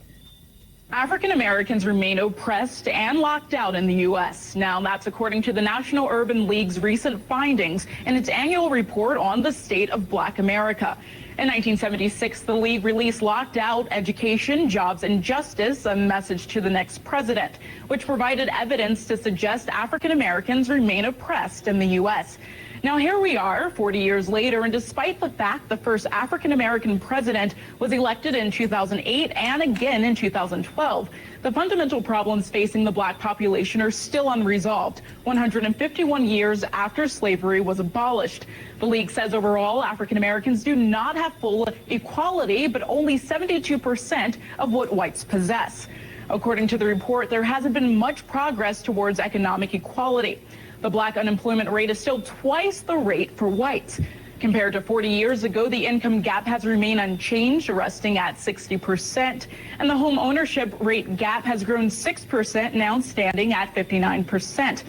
African Americans remain oppressed and locked out in the U.S. Now, that's according to the National Urban League's recent findings in its annual report on the state of Black America. In 1976, the League released Locked Out, Education, Jobs, and Justice, a message to the next president, which provided evidence to suggest African Americans remain oppressed in the U.S. Now, here we are 40 years later, and despite the fact the first African-American president was elected in 2008 and again in 2012, the fundamental problems facing the black population are still unresolved, 151 years after slavery was abolished. The League says overall, African-Americans do not have full equality, but only 72% of what whites possess. According to the report, there hasn't been much progress towards economic equality. The black unemployment rate is still twice the rate for whites. Compared to 40 years ago, the income gap has remained unchanged, resting at 60%, and the home ownership rate gap has grown 6%, now standing at 59%.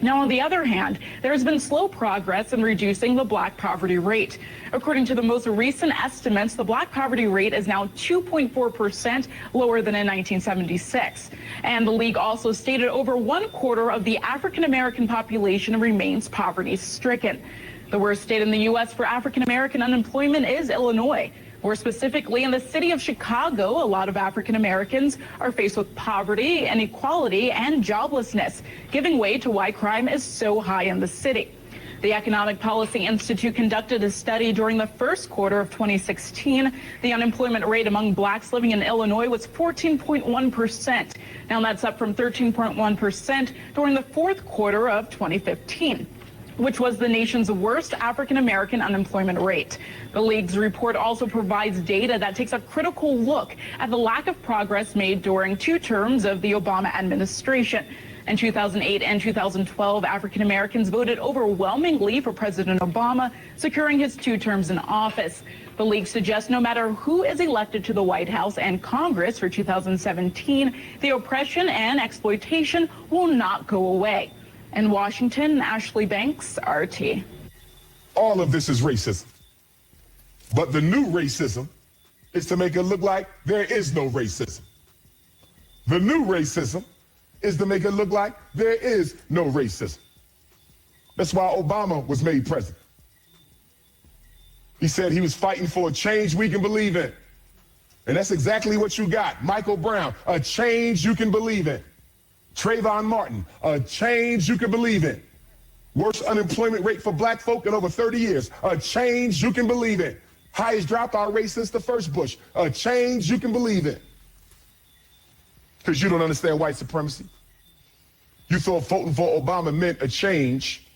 Now, on the other hand, there has been slow progress in reducing the black poverty rate. According to the most recent estimates, the black poverty rate is now 2.4% lower than in 1976. And the League also stated over 1/4 of the African-American population remains poverty-stricken. The worst state in the U.S. for African-American unemployment is Illinois. More specifically, in the city of Chicago, a lot of African Americans are faced with poverty, inequality, and joblessness, giving way to why crime is so high in the city. The Economic Policy Institute conducted a study during the first quarter of 2016. The unemployment rate among blacks living in Illinois was 14.1%. Now that's up from 13.1% during the fourth quarter of 2015. Which was the nation's worst African-American unemployment rate. The League's report also provides data that takes a critical look at the lack of progress made during 2 terms of the Obama administration. In 2008 and 2012, African-Americans voted overwhelmingly for President Obama, securing his 2 terms in office. The League suggests no matter who is elected to the White House and Congress for 2017, the oppression and exploitation will not go away. In Washington, Ashley Banks, RT. All of this is racism. But the new racism is to make it look like there is no racism. The new racism is to make it look like there is no racism. That's why Obama was made president. He said he was fighting for a change we can believe in. And that's exactly what you got. Michael Brown, a change you can believe in. Trayvon Martin, a change you can believe in. Worst unemployment rate for black folk in over 30 years, a change you can believe in. Highest dropout rate since the first Bush, a change you can believe in. Because you don't understand white supremacy. You thought voting for Obama meant a change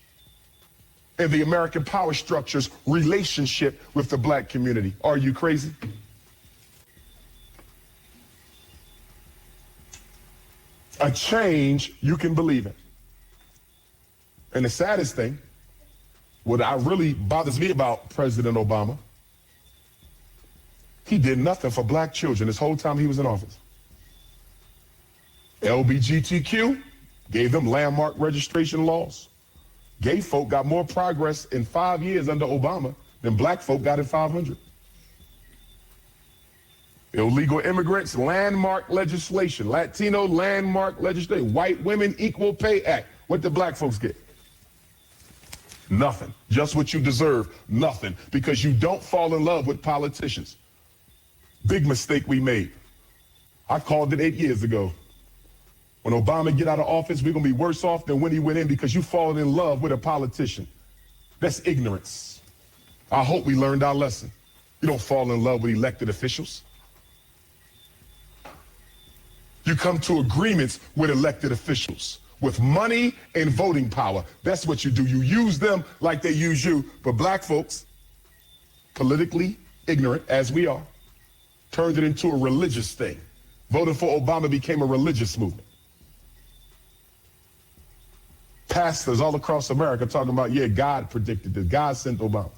in the American power structure's relationship with the black community. Are you crazy? A change you can believe in. And the saddest thing, what really bothers me about President Obama, he did nothing for black children this whole time he was in office. LBGTQ gave them landmark registration laws. Gay folk got more progress in 5 years under Obama than black folk got in 500. Illegal immigrants, landmark legislation. Latino landmark legislation. White women equal pay act. What did black folks get? Nothing. Just what you deserve. Nothing. Because you don't fall in love with politicians. Big mistake we made. I called it 8 years ago. When Obama get out of office, we're going to be worse off than when he went in because you fallen in love with a politician. That's ignorance. I hope we learned our lesson. You don't fall in love with elected officials. You come to agreements with elected officials, with money and voting power. That's what you do. You use them like they use you. But black folks, politically ignorant as we are, turned it into a religious thing. Voting for Obama became a religious movement. Pastors all across America talking about, yeah, God predicted this. God sent Obama.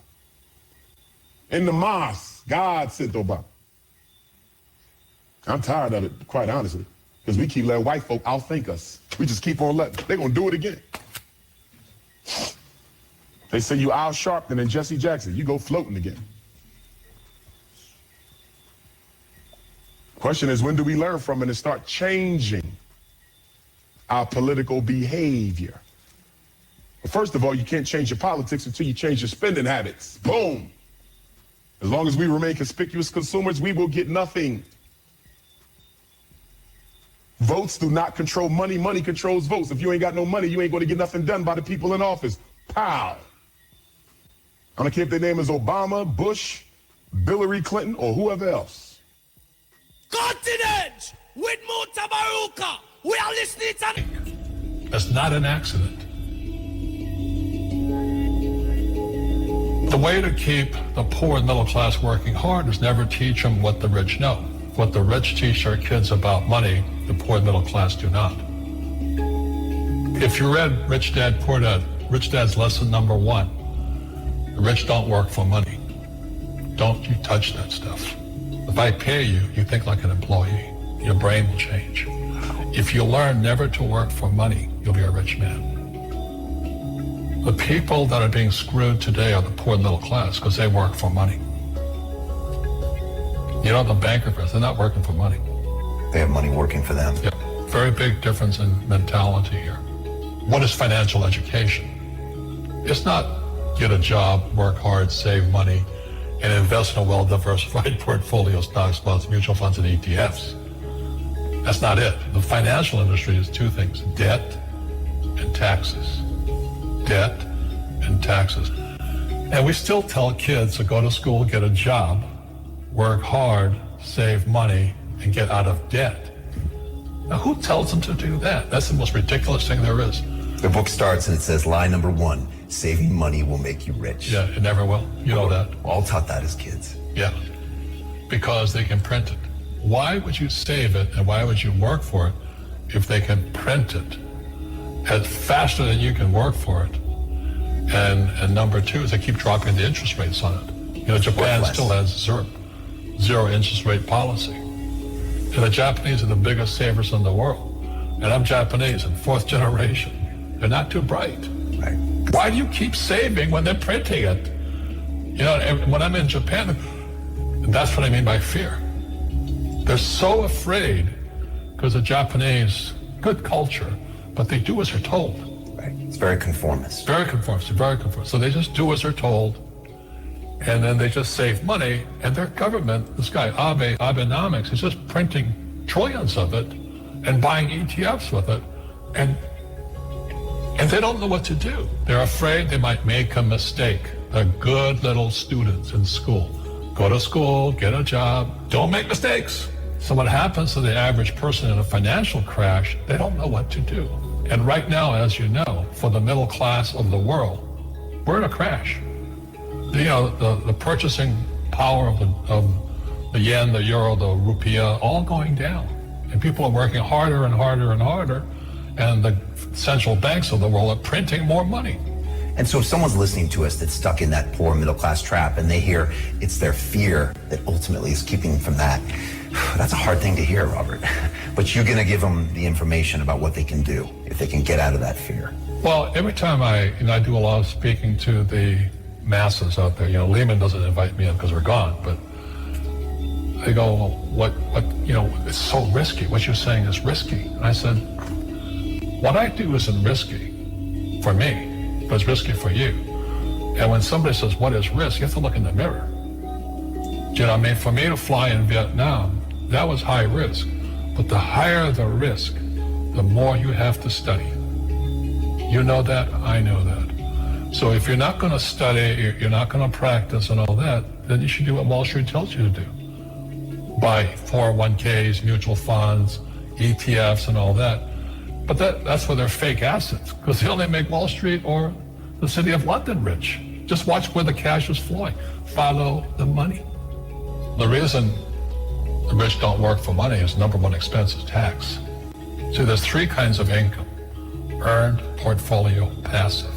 In the mosque, God sent Obama. I'm tired of it, quite honestly, because we keep letting white folk outthink us. We just keep on letting. They're going to do it again. They say you Al Sharpton and Jesse Jackson. You go floating again. Question is, when do we learn from it and start changing our political behavior? Well, first of all, you can't change your politics until you change your spending habits. Boom. As long as we remain conspicuous consumers, we will get nothing. Votes do not control money. Money controls votes. If you ain't got no money, you ain't going to get nothing done by the people in office. Pow. I don't care if their name is Obama, Bush, Hillary Clinton, or whoever else. Continent with Mutabaruka. We are listening to... That's not an accident. The way to keep the poor and middle class working hard is never teach them what the rich know. What the rich teach their kids about money, the poor and middle class do not. If you read Rich Dad, Poor Dad, Rich Dad's lesson number 1, the rich don't work for money. Don't you touch that stuff. If I pay you, you think like an employee. Your brain will change. If you learn never to work for money, you'll be a rich man. The people that are being screwed today are the poor and middle class because they work for money. You know, the bankers, they're not working for money. They have money working for them. Yeah, very big difference in mentality here. What is financial education? It's not get a job, work hard, save money, and invest in a well-diversified portfolio, stocks, bonds, mutual funds, and ETFs. That's not it. The financial industry is two things, debt and taxes. Debt and taxes. And we still tell kids to go to school, get a job, work hard, save money, and get out of debt. Now, who tells them to do that? That's the most ridiculous thing there is. The book starts and it says, lie number 1, saving money will make you rich. Yeah, it never will. You know that. We're all taught that as kids. Yeah, because they can print it. Why would you save it and why would you work for it if they can print it faster than you can work for it? And number 2 is they keep dropping the interest rates on it. You know, Japan still has zero interest rate policy. And the Japanese are the biggest savers in the world. And I'm Japanese and 4th generation. They're not too bright. Right. Why do you keep saving when they're printing it? You know, and when I'm in Japan, that's what I mean by fear. They're so afraid because the Japanese, good culture, but they do as they're told. Right. It's very conformist. Very conformist, very conformist. So they just do as they're told, and then they just save money, and their government, this guy Abenomics, is just printing trillions of it and buying ETFs with it, and they don't know what to do. They're afraid they might make a mistake. They're good little students in school. Go to school, get a job, don't make mistakes. So what happens to the average person in a financial crash, they don't know what to do. And right now, as you know, for the middle class of the world, we're in a crash. You know, the purchasing power of the yen, the euro, the rupiah, all going down. And people are working harder and harder and harder. And the central banks of the world are printing more money. And so if someone's listening to us that's stuck in that poor middle class trap and they hear it's their fear that ultimately is keeping them from that, that's a hard thing to hear, Robert. But But you're going to give them the information about what they can do if they can get out of that fear. Well, every time I do a lot of speaking to the masses out there. Lehman doesn't invite me in because we're gone, but they go, well, it's so risky. What you're saying is risky. And I said, what I do isn't risky for me, but it's risky for you. And when somebody says, what is risk? You have to look in the mirror. Do you know what I mean? For me to fly in Vietnam, that was high risk. But the higher the risk, the more you have to study. You know that, I know that. So if you're not going to study, you're not going to practice and all that, then you should do what Wall Street tells you to do. Buy 401ks, mutual funds, ETFs and all that. But that's where they're fake assets, because they only make Wall Street or the city of London rich. Just watch where the cash is flowing. Follow the money. The reason the rich don't work for money is number one expense is tax. See, there's three kinds of income: earned, portfolio, passive.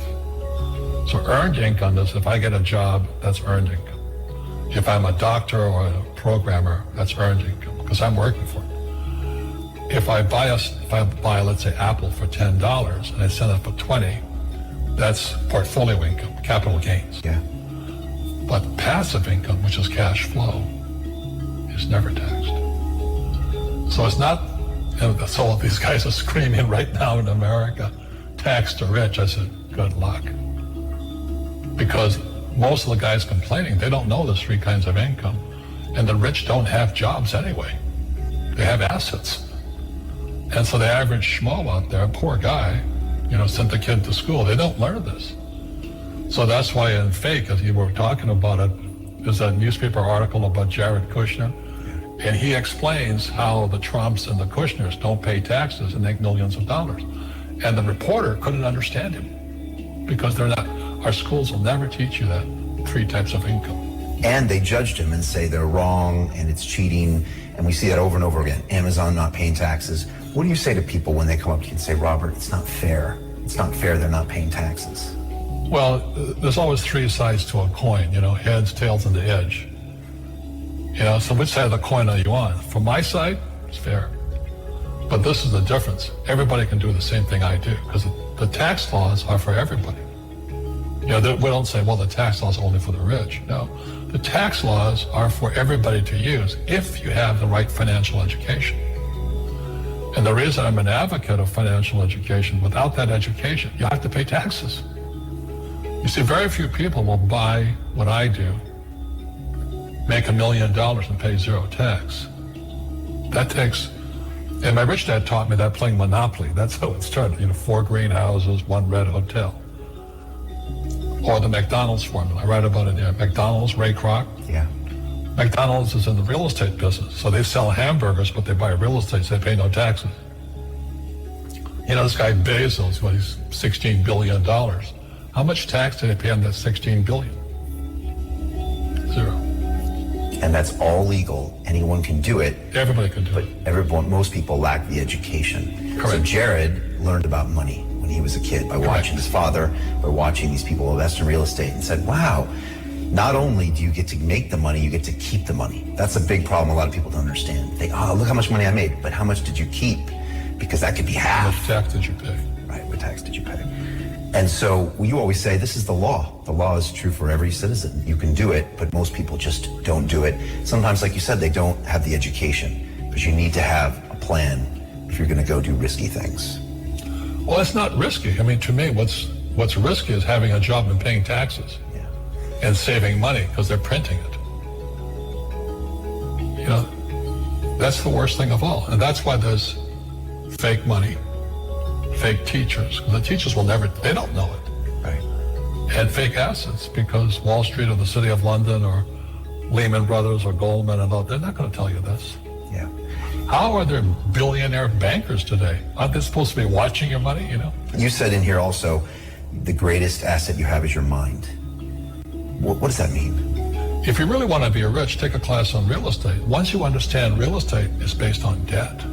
So earned income is if I get a job, that's earned income. If I'm a doctor or a programmer, that's earned income because I'm working for it. If I buy, let's say, Apple for $10 and I sell it for $20, that's portfolio income, capital gains. Yeah. But passive income, which is cash flow, is never taxed. So it's not, so these guys are screaming right now in America, tax the rich. I said, good luck. Because most of the guys complaining, they don't know there's three kinds of income. And the rich don't have jobs anyway. They have assets. And so the average schmo out there, poor guy, sent the kid to school. They don't learn this. So that's why in Fake, as you were talking about it, there's a newspaper article about Jared Kushner. And he explains how the Trumps and the Kushners don't pay taxes and make millions of dollars. And the reporter couldn't understand him because our schools will never teach you that three types of income. And they judged him and say they're wrong and it's cheating. And we see that over and over again. Amazon not paying taxes. What do you say to people when they come up to you and say, Robert, it's not fair. It's not fair they're not paying taxes. Well, there's always three sides to a coin, heads, tails, and the edge. So which side of the coin are you on? From my side, it's fair. But this is the difference. Everybody can do the same thing I do because the tax laws are for everybody. We don't say, well, the tax laws are only for the rich. No, the tax laws are for everybody to use if you have the right financial education. And the reason I'm an advocate of financial education, without that education, you have to pay taxes. You see, very few people will buy what I do, make $1 million and pay zero tax. That takes, and my rich dad taught me that playing Monopoly. That's how it started, 4 greenhouses, 1 red hotel. Or the McDonald's formula. I write about it there. McDonald's, Ray Kroc. Yeah. McDonald's is in the real estate business. So they sell hamburgers, but they buy real estate, so they pay no taxes. This guy Bezos, he's $16 billion. How much tax did he pay on that $16 billion? Zero. And that's all legal. Anyone can do it. Everybody can do But most people lack the education. Correct. So Jared learned about money when he was a kid by watching his father, by watching these people invest in real estate, and said, wow, not only do you get to make the money, you get to keep the money. That's a big problem a lot of people don't understand. They, look how much money I made, but how much did you keep? Because that could be half. What tax did you pay? Right, what tax did you pay? And so you always say, this is the law. The law is true for every citizen. You can do it, but most people just don't do it. Sometimes, like you said, they don't have the education, but you need to have a plan if you're going to go do risky things. Well, it's not risky. To me, what's risky is having a job and paying taxes and saving money because they're printing it. That's the worst thing of all. And that's why there's fake money, fake teachers, because the teachers they don't know it. Right. And fake assets, because Wall Street or the City of London or Lehman Brothers or Goldman and all, they're not going to tell you this. Yeah. How are there billionaire bankers today? Aren't they supposed to be watching your money, You said in here also, the greatest asset you have is your mind. What does that mean? If you really want to be rich, take a class on real estate. Once you understand real estate is based on debt,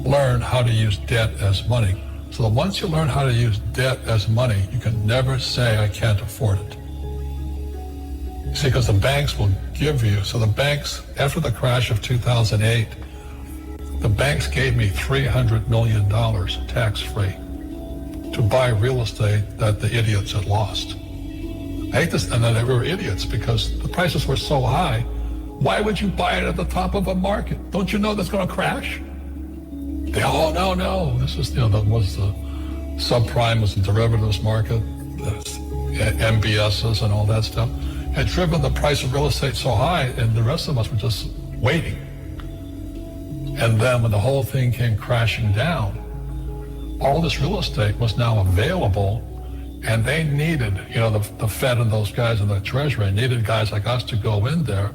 learn how to use debt as money. So that once you learn how to use debt as money, you can never say, I can't afford it. You see, because the banks will give you, so the banks, after the crash of 2008, The banks gave me $300 million tax-free to buy real estate that the idiots had lost. I hate this, and then they were idiots because the prices were so high. Why would you buy it at the top of a market? Don't you know that's going to crash? They, oh, no. This is, that was the subprime, was the derivatives market, the MBSs and all that stuff. Had driven the price of real estate so high, and the rest of us were just waiting. And then when the whole thing came crashing down, all this real estate was now available, and they needed, the Fed and those guys in the Treasury needed guys like us to go in there.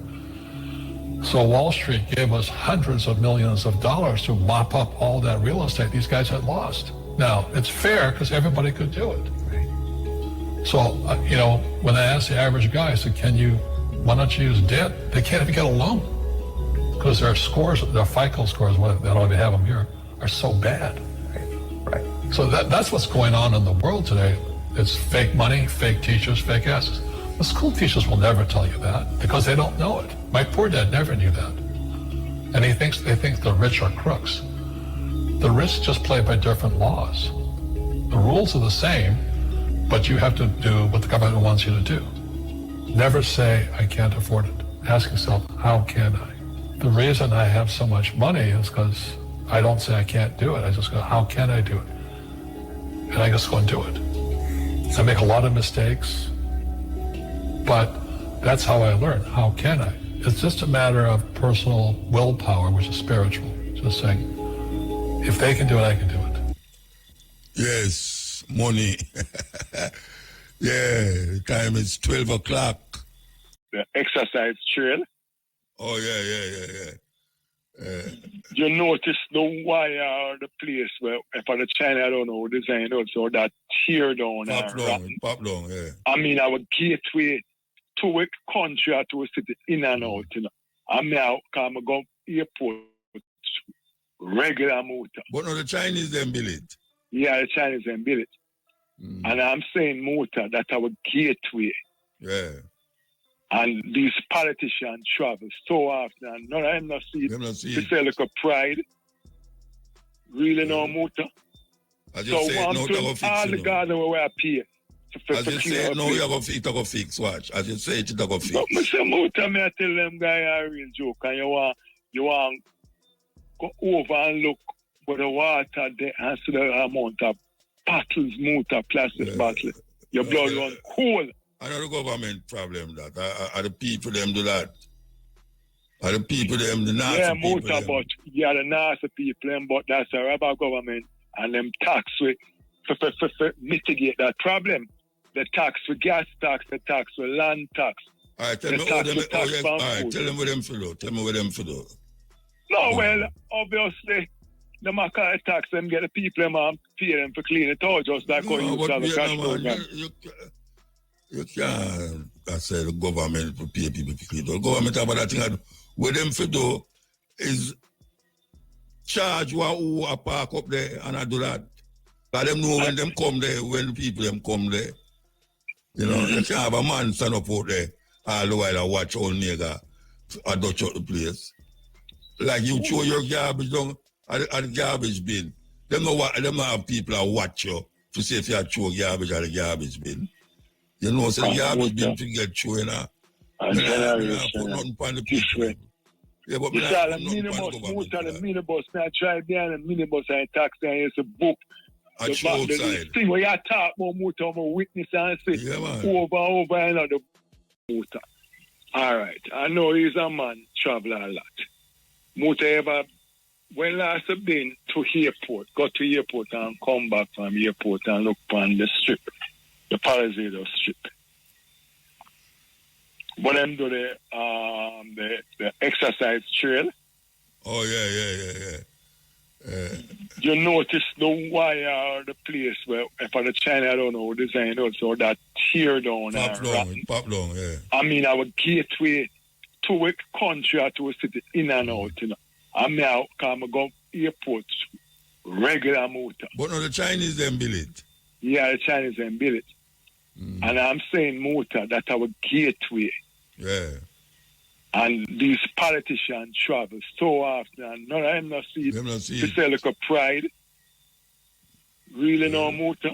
So Wall Street gave us hundreds of millions of dollars to mop up all that real estate these guys had lost. Now, it's fair because everybody could do it. So, when I asked the average guy, I said, why don't you use debt? They can't even get a loan because their scores, their FICO scores, they don't even have them here, are so bad. Right. So that's what's going on in the world today. It's fake money, fake teachers, fake asses. The school teachers will never tell you that because they don't know it. My poor dad never knew that. And they think the rich are crooks. The rich just play by different laws. The rules are the same, but you have to do what the government wants you to do. Never say, I can't afford it. Ask yourself, how can I? The reason I have so much money is because I don't say I can't do it. I just go, how can I do it? And I just go and do it. I make a lot of mistakes, but that's how I learn. How can I? It's just a matter of personal willpower, which is spiritual. Just saying, if they can do it, I can do it. Yes, money. Yeah, time is 12 o'clock. The exercise trail. Oh, yeah. You notice the wire or the place where, for the China, I don't know, design also that tear down. Pop down, yeah. I mean, our gateway to a country or to a city in and out, I'm now come go airport, regular motor. But no, the Chinese then build it. Yeah, the Chinese then build it. And I'm saying motor, that's our gateway. Yeah. And these politicians travel so often, and none of them not see it. They say like a pride. Really no motor. So one to all the garden where I pay. As you say, no, you have to fix, watch. As you say, you have to fix. But I say motor, I tell them guy a real joke, and you want go over and look for the water there and see the amount of bottles, motor, plastic bottles. Your blood run cold. I know the government problem that. Are the people them do that? Are the people them the nasty people? Yeah, motor, but the nasty people them, but that's a rubber government and them tax to mitigate that problem. The tax for gas tax, the tax for land tax. All right, tell me what them for. Tell me what them for do. No, well, obviously, the Makai tax them get the people them and pay them for clean it out, just like how you have a cash program. You can't say the government to pay people to clean it out. The government have that thing. What them for do is charge who are park up there and I do that. Because them know when them come there, when people them come there. You know, you can't have a man stand up out there all the while and watch all nigga a dutch out the place. Like you throw your garbage down at the garbage bin. Them not have people that watch you to see if you throw garbage at the garbage bin. You know, so the garbage bin to get through, you know. And put nothing on the people. Yeah, but it's all a minibus. I try behind a minibus and taxi and it's a book. I show outside. Thing where you talk about motor, about witness and say over and the motor. All right. I know he's a man, travel a lot. Motor ever, when last have been to airport, got to airport and come back from airport and look on the strip, the Palisades strip. When them do the exercise trail. Oh, yeah. You notice the wire or the place where, for the China, I don't know, design also that tear down. Pop down, yeah. I mean, our gateway to a country or to a city in and out, I'm now come go airport, regular motor. But no, the Chinese then build it. Yeah, the Chinese then build it. And I'm saying motor, that's our gateway. Yeah. And these politicians travel so often, and none of them not see to sell like a pride. Really no motor.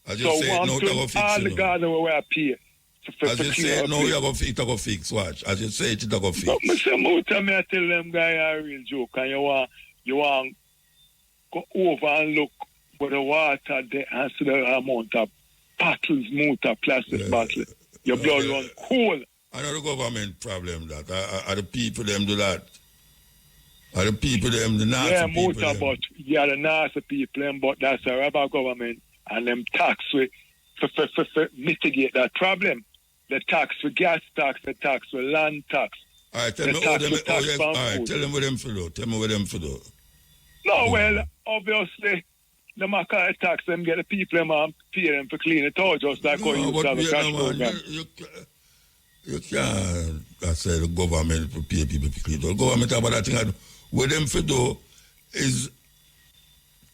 As So you say, one no, to all the garden where I pay. As you say, no, you have to fix, watch. As you say, it go fix. But I say, motor, I tell them guy a real joke, and you want go over and look for the water there and see the amount of bottles, motor, plastic bottle. Your blood run cold. I know the government problem that. Are the people them do that? Are the people them the nasty people? Yeah, motor, but the nasty people them, but that's a rubber government and them tax for mitigate that problem. The tax for gas tax, the tax for land tax. All right, tell me what them tell them what them for do. Tell me what them for do. No, well, obviously, the Maca tax them get the people them and pay them for clean it out, just like how you have a cash program. You can't, I say the government for pay people for clean it out. The government about that thing. What them for do is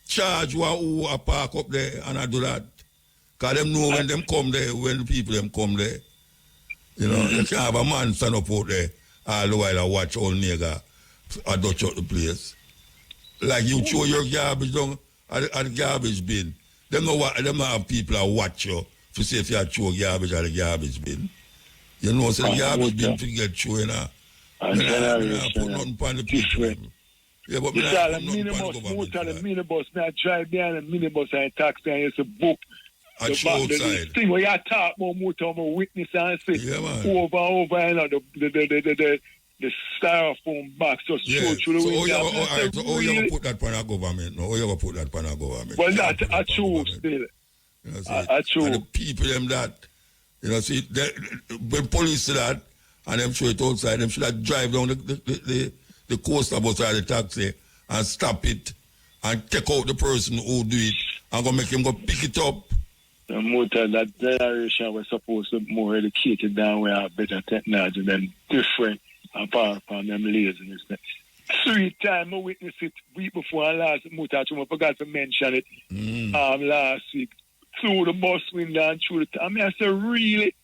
charge who a park up there and I do that. Because them know when them come there, when the people them come there. You know, you can't have a man stand up out there all the while and watch all nigga dutch out the place. Like you throw your garbage down at the garbage bin. Them not have people that watch you to see if you throw garbage at the garbage bin. You know, so the garbage bin to get through, you know. And I put nothing on the people. Yeah, but it's all a minibus. I drive behind a minibus and taxi and it's a book. The thing where you talk about motor, witness and say over, you know, the styrofoam box just show through the window. So how you going to put that on a government? No, how you going to put that on a government? Well, that's a true still. A true. And the people them that, you know, see, when police see that, and them show it outside, them should have drive down the coaster bus or the taxi and stop it and take out the person who do it and go make him go pick it up. The motor, that generation was supposed to be more educated than we have better technology than different apart from them laziness. 3 times I witnessed it week before last motor, I forgot to mention it last week. Through the bus window and through the I mean, I said, really?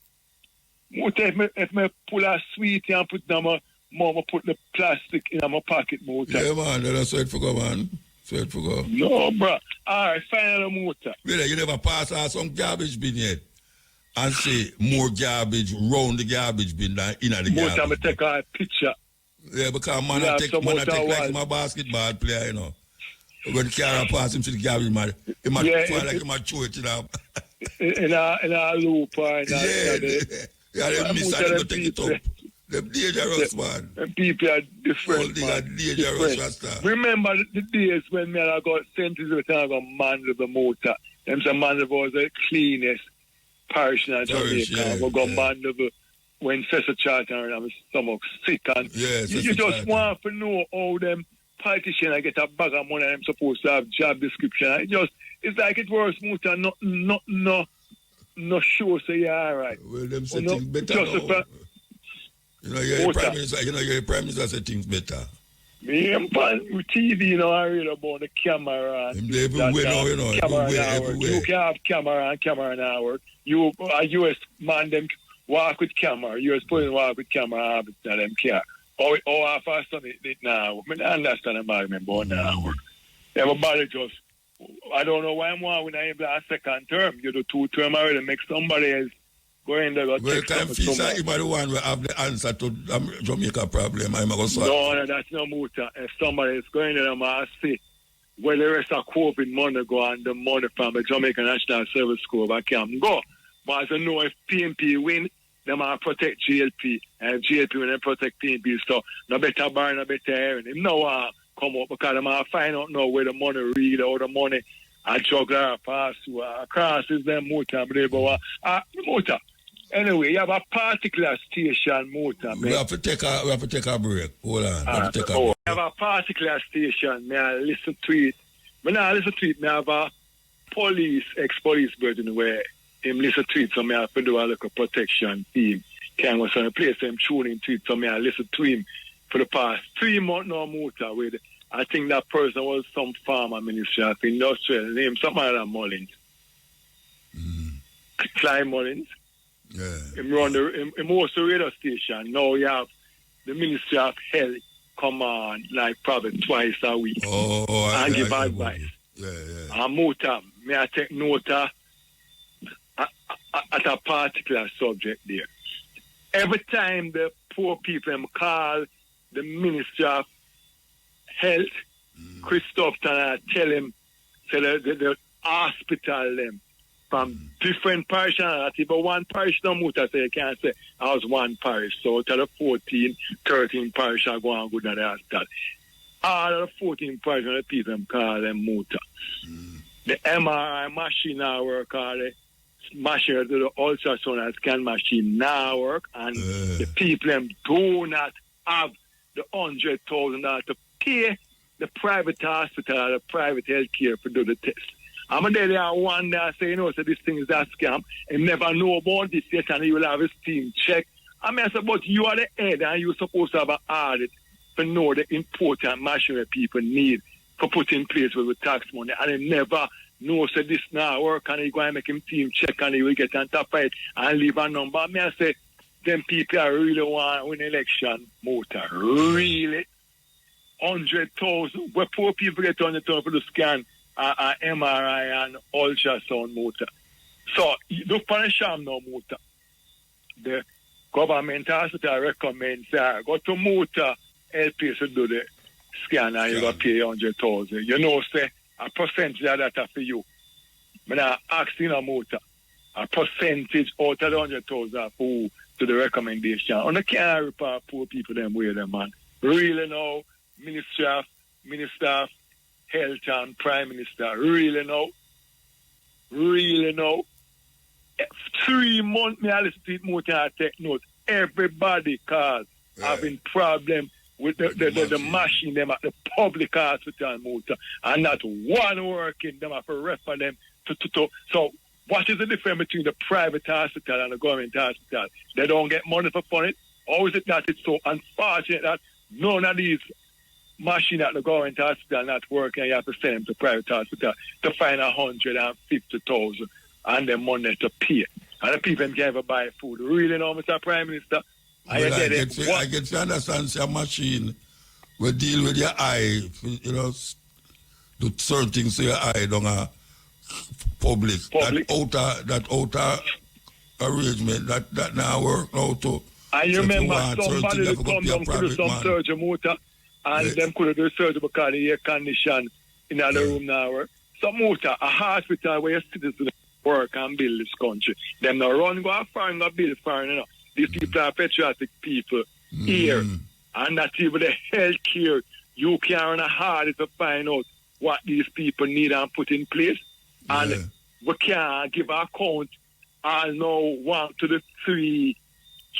Motor, if I pull a sweetie and put down my mama put the plastic in my pocket, motor. Yeah, man, that's what for go, man. So for go. No, bro. All right, final motor. Really, you never pass out some garbage bin yet and say more garbage round the garbage bin than in the garbage bin. Motor, I take a picture. Yeah, because man, I take like him a basketball player, you know. When Kara pass him to the garbage, man, he might feel like he might throw it, you know. In a loop or in a... Yeah, they miss and they take it up. They're dangerous, man. And people are different, man. They are dangerous, Rasta. Remember the days when me I got sentenced every time I got Mandeville motor. Them say Mandeville was the cleanest parish in Jamaica. I got Mandeville when Cesar Charter and I was stomach sick. And you just want to know how them politicians get a bag of money and I'm supposed to have job description. It's like it was motor, no sure say you're all right. Well, them say things better now. You're a prime minister. You're a prime minister say things better. Me and TV, I read about the camera. Everywhere now, everywhere. You can have camera now work. You a US man them walk with camera. US person walk with camera habit that them care. Oh, I fast on it now. I understand about me, but now work. Everybody just. I don't know why I'm when I have a second term. You do 2 term already make somebody else go in there. Well, can feel like you are the one who have the answer to Jamaica problem. I'm going to solve. No, that's no motor. If somebody is going there, I'm going to see where the rest of COVID money go and the money from the Jamaica National Service Corps, I can't go. But as I know, if PNP win, they might protect GLP. And GLP when they protect PNP, so no better bar, no better hearing. No come up because I'm going to find out now where the money read or the money a juggler pass to crosses them motor. Motor. Anyway, you have a particular station motor. Man. We have to take a break. Hold on. You have a particular station. May I listen to it? When I listen to it, I have a ex-police person where him listen to it, so I have to do a little protection team. Can go to a place him tuning to it, so I listen to him for the past 3 months now motor with I think that person was some farmer minister, I think industrial name, something like that Mullins. Clyde Mullins. Yeah. Him run him host the radio station. Now you have the Ministry of Health come on like probably twice a week and give advice. And Muta, may I take note at a particular subject there. Every time the poor people call the Ministry of Health, Christoph tell him, say the hospital them from different parishes, not even one parish no Muta say you can't say I was one parish. So tell the 14, 13 parish are going good at the hospital. All of the 14 parishes the people call them Muta. The MRI machine now work, all the machine, the ultrasound and scan machine now work, and the people them do not have the $100,000 to pay the private hospital or the private health care to do the test. I'm going to tell you one day I say, so this thing is a scam, and never know about this yet, and you will have his team check. I say, but you are the head, and you're supposed to have an audit to know the important machinery people need for put in place with the tax money, and they never know so this now work, and he go and make him team check, and he will get on top of it and leave a number. I say, them people are really want to win election, Motor. Really? 100,000. Where poor people get 100,000 for the scan, MRI and ultrasound, Motor. So, look for the sham now, Motor. The government hospital recommends, go to Motor, help you to do the scan, and you got to pay 100,000. You know, say, a percentage of that for you. But I ask you a Motor, a percentage out of the 100,000 for to the recommendation. On the can't report poor people them way them, man. Really now, Minister of Health and Prime Minister, really now. 3 months me I listen to it more than I take notes. Everybody cause having problem with the machine them at the public hospital Motor, and not one working them have to refer them to. So what is the difference between the private hospital and the government hospital? They don't get money for it. Or is it that it's so unfortunate that none of these machines at the government hospital not working, and you have to send them to private hospital to find 150,000 and the money to pay? And the people can ever buy food. Really know, Mr. Prime Minister? Well, I get to understand your machine will deal with your eye, do certain things to your eye, don't public. That outer arrangement, that now work now too. I remember somebody that come down to do some surgery Motor, and them could do surgery because the air condition in the room now. So Motor, a hospital where your citizens work and build this country. Them not run go far and go build far, you know. These people are patriotic people here, and not even the health care. You can run hard to find out what these people need and put in place. And we can't give an account all now $1 to the $3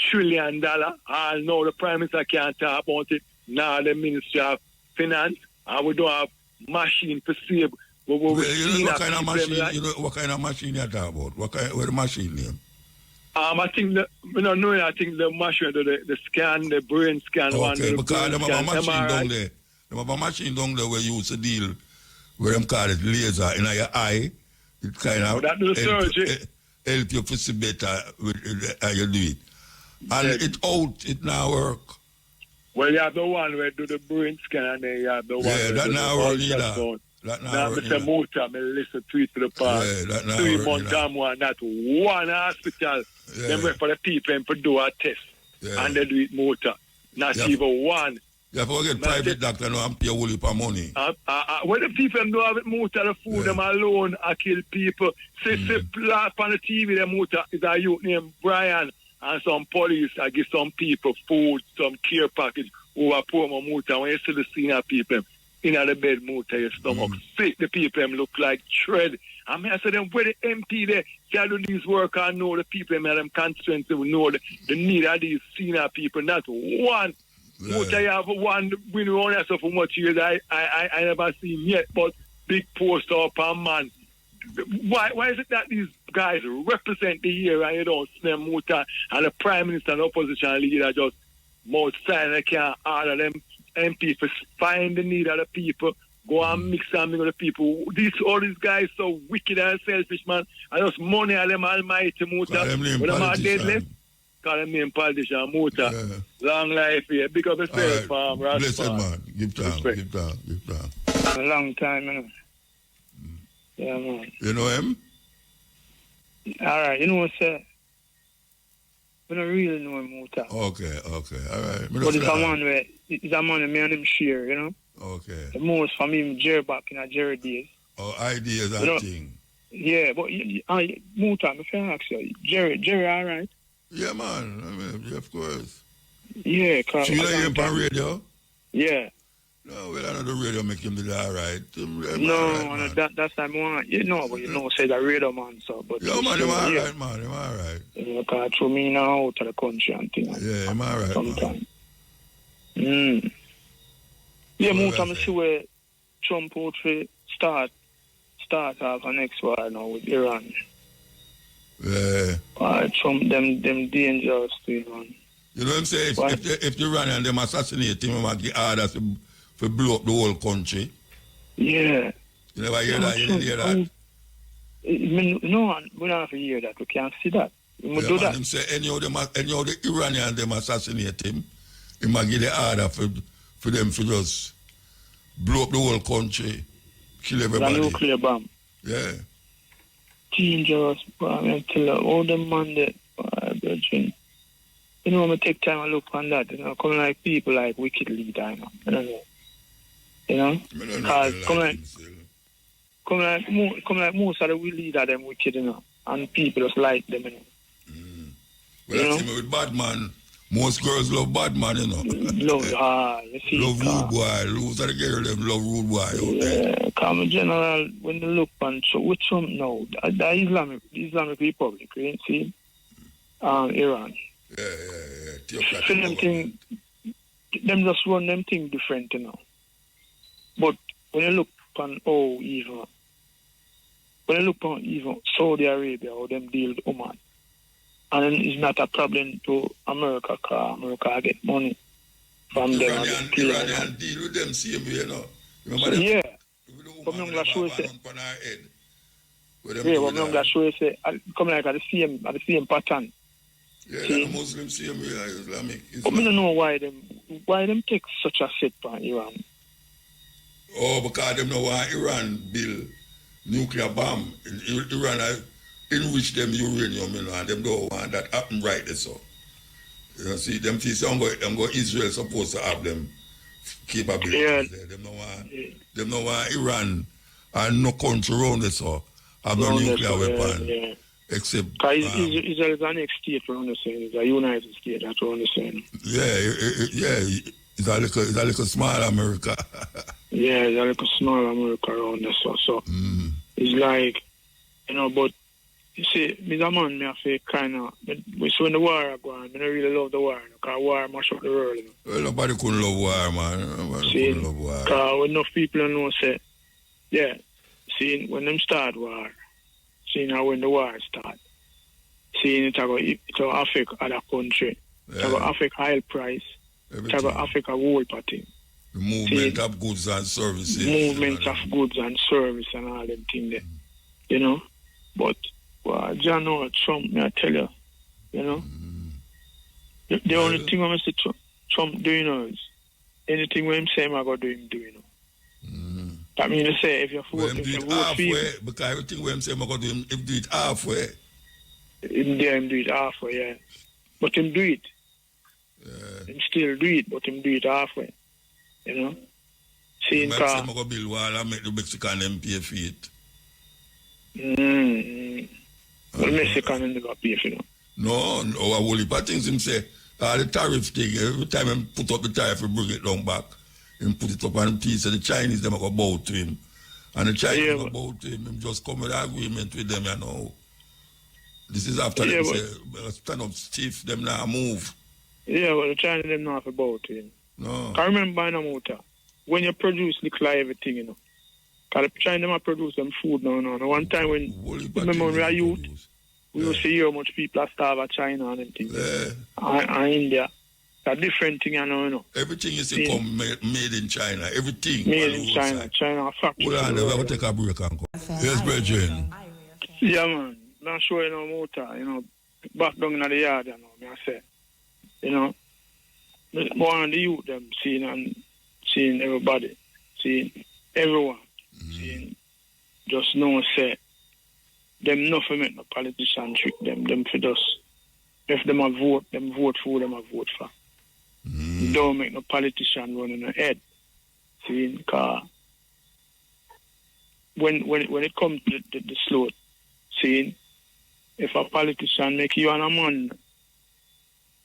trillion. All now the Prime Minister can't talk about it. Now the Ministry of Finance, and we don't have machine to save. What kind of machine you talk about? What the machine name? I think I think the machine, the scan, the brain scan one. Okay, because they have a machine down there. They have a machine down there where you used to deal, where them call it laser in your eye. It kind of help you to see better how you do it. And it now work. Well, you have the one where do the brain scan, and then you have the one that now work either. Now, Mr. Motor, I listen to it to the past. 3 months time, not one hospital. Them wait for the people to do a test. And they do it Motor. Not even one. You have to get private doctor now and pay a whole heap of money. When the people do have it Motor, the food them alone, I kill people. Say, last on the TV, the Motor is a youth named Brian, and some police, I give some people food, some care package over poor Motor. When you see the senior people in the bed, Motor, your stomach sick, the people look like tread. I mean, I said, them where the MP there, they do these work and know the people, them constituency will know the need of these senior people, not one. Motor, you have one, we know on yourself for much years, I never seen yet, but big poster up and man. Why is it that these guys represent the year and you don't see them Motor, and the Prime Minister and the opposition leader just mouth silent, they can't order them MP for find the need of the people, go and mix and mingle the people. All these guys so wicked and selfish, man. And just money of them almighty Motor. When them are deadly. call him main politician, Muta. Long life here. Big up yourself, Rastafari. Blessed man. Give thanks. A long time, you know. Yeah, man. You know him? Alright, you know what, sir? We don't really know him, Muta. Okay. Alright. But it's a man where me and him share, you know? Okay. The most from him, Jerry back in Jerry days. Oh, ideas and things. Yeah, but Muta, if I ask you, Jerry, alright? Yeah, man. I mean, of course. Yeah, cause you hear him on radio? Yeah. No, well, I know the radio make him do that alright. No, that's not one. You know, but you know, say the radio man, so. But yo, man, him alright, man. Him alright. You know, because through me now out of the country and things. Yeah, him alright, sometimes. Yeah, Muta, I see where Trump out to start off the next war now with Iran. Yeah. Trump, them dangerous to Iran. You know what I'm saying? If the Iranian them assassinate him, they give orders to blow up the whole country. Yeah. You never hear that? You didn't hear that? No, we don't have to hear that. We can't see that. We do that. Him say any of the Iranian them assassinate him, he might give the order for them to just blow up the whole country, kill everybody. The nuclear bomb. Yeah. Dangerous, but I'm going to tell you, all the man that, virgin. You know, I'm going to take time and look on that. You know, come like people like wicked leader, you know. I don't know. You know? Because come like most of the leader them wicked, you know. And people just like them, you know. Well, that's him with bad man. Most girls love bad man, you know. You see. Love rude boy. Most of the girls them love rude boy out there. Yeah, come in general, when they look on, so with Trump now, the Islamic Republic, you see? Iran. Yeah. So them thing, them just run them thing different, you know. But when you look on even Saudi Arabia, how them deal with Oman, and then it's not a problem to America, because America get money from them. Iranian deal with them same way, you know. Remember yeah. But I'm going to show you, come like at the same pattern. Yeah, the Muslim same way, Islamic. But I don't know why them take such a set by Iran. Oh, because them know why Iran build nuclear bomb. Iran enrich them uranium, you know, and them don't want that happen right there, so. You know, see, them things, Israel supposed to have them capabilities there. Them know why Iran and no country around there, so have no nuclear weapon. Yeah. Except Israel is the next state for understanding. It's a United States, that's what understanding. Yeah. It's a little small America. Yeah, it's a little small America around there, so it's like, you know, but you see, me a man, me have to kind of, so when the war are going, I don't really love the war, because war mash up the world, you know. Well, nobody couldn't love war, man. Because enough people know, say, yeah, see, when them start war, see now when the war start, see it will affect other country, it will affect oil price, it will affect a whole party. The movement of goods and services. Movement of goods and service and all them things there, you know. But, John or Trump, may I tell you, you know, the only thing I see Trump doing is anything when him say I'm going to do him do, you know. That means to say if you vote halfway, because everything when him say I'm going to do him do it halfway. Him do it halfway, yeah. But him do it. Him still do it, but him do it halfway. You know? I'm going to build wall and make the Mexican them pay for it. Well, Mexican never pay for it. No, a whole heap of things him say. The tariff thing, every time him put up the tariff, he bring it down back. Him put it up on the so the Chinese them go bow to him. And the Chinese go bow to him, just come with an agreement with them, you know. This is after them say, stand up stiff, them now move. Yeah, but the Chinese them not bow to him. No. I remember in a motor, when you produce liquor everything, you know. Because the China them produce them food now. One time when we were youth, we used to hear how much people are starved at China and everything. And India. It's a different thing, you know. Everything you see come made in China. Everything. Made in China. China factory. Hold on, we have to take a break and come. Yes, Bridget. Yeah, man. I'm sure you know motor, you know. Back down in the yard, you know. I say, you know, one of the youth them seeing everybody, seeing everyone, seeing just know say them not for make no politician trick them for just if them a vote for who them a vote for. Don't make no politician run in the head. Seeing because when it comes to the slope, seeing if a politician make you and a man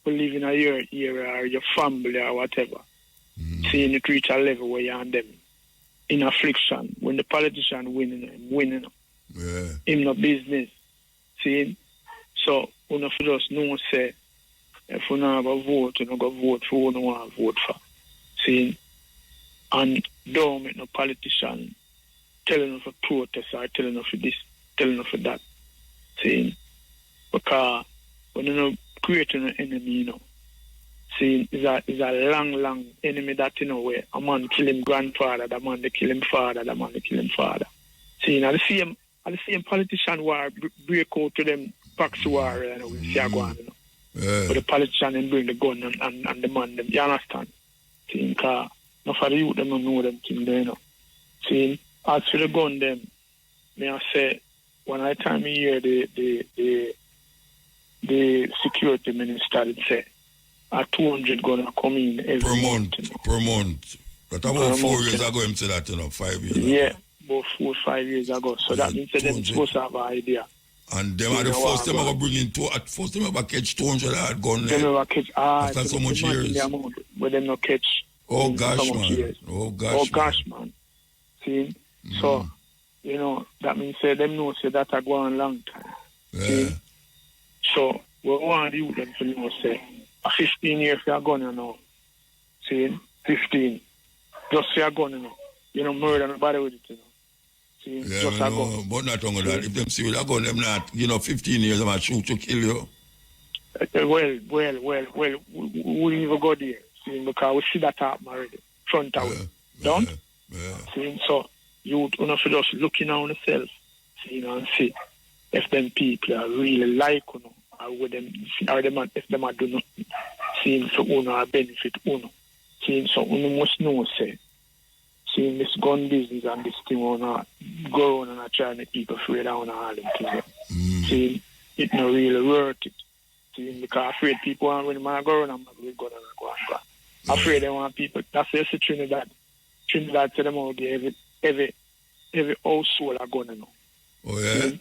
live in your area or your family or whatever, seeing it reach a level where you're on them in affliction, when the politician winning, him no business, seeing. So, we don't just know, say, if we don't have a vote, we don't go vote for who we don't want to vote for, seeing. And don't make no politician telling us for protest or telling us for this, telling us for that, seeing. Because when you know creating an enemy, you know, seeing is a long enemy that, you know, where a man kill him grandfather, the man they kill him father, the man they kill him father. Seeing at the same politician war break out to them Pax war, you know, we see a go on, you know. But the politician then bring the gun and the man them, you understand? Seeing because not for the youth them don't know them things there, you know. Seeing as for the gun them, may I say when I time me hear the security minister did say a 200 gonna come in every month. Per month. But about 4 years ago, him said that, you know, 5 years Yeah, ago. about 4 or 5 years ago. So that means that they're supposed to have an idea. And them are the first time ever bring in first time ever catch 200 hard gun. They never catch after so much years. But they not catch. Oh gosh, so man. Years. Oh gosh, man. See? So, you know, that means them know say that I go on long time. Yeah. See? So we want you them to know say a 15 years for a gun, you know. See? 15. Just for a gun, you know. You know, murder nobody with it, you know. See? Yeah, just a gun. But not only that. If them see with a gun, them not, you know, 15 years, them a shoot to kill you. Well, we even go there. See? Because we see that happen already. Front of it. Don't? See? So, you know, for just looking on yourself, see, you know, and see if them people are really like, you know, or with them, or them, if them are do not seeing for uno or benefit uno. Seeing so uno must know, say, seeing this gun business and this thing on go on and try to make people afraid down all them things. Seeing it not really worth it. Seeing because afraid people want when they go around and go on and go. Afraid they want people. That's the Trinidad. Trinidad to them out there every household are going to know. Oh yeah?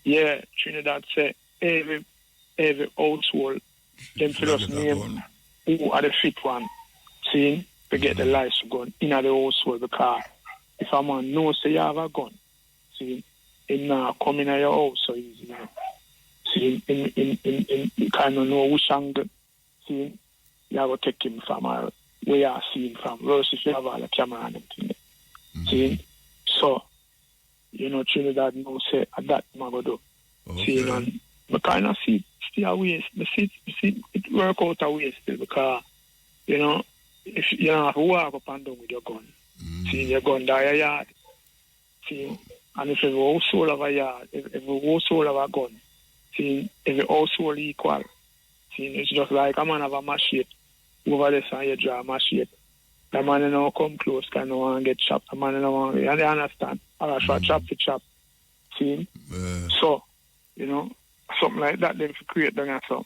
Yeah, Trinidad say every household them for us name who are the fit one. See, to get the license gun in the household because if a man knows say you have a gun, see, him now come in your house so easy, you know. See, in kind of know which angle, see, you have to take him from where you are seeing from, versus if you have all the camera and everything. See, so, you know, Trinidad knows say that I'm going to do. Okay. See, and I kind of see it still a waste. I see it work out a waste still because, you know, if you don't have to walk up and down with your gun, see, your gun down your yard, see, and if every household have a yard, if every household have a gun, see, every household equal, see, it's just like a man have a machete over this and you draw a machete. The man you know come close because no one get chopped. The man you know want, and they understand. All right, for chop to chop. See? So, you know, something like that, they create them and so.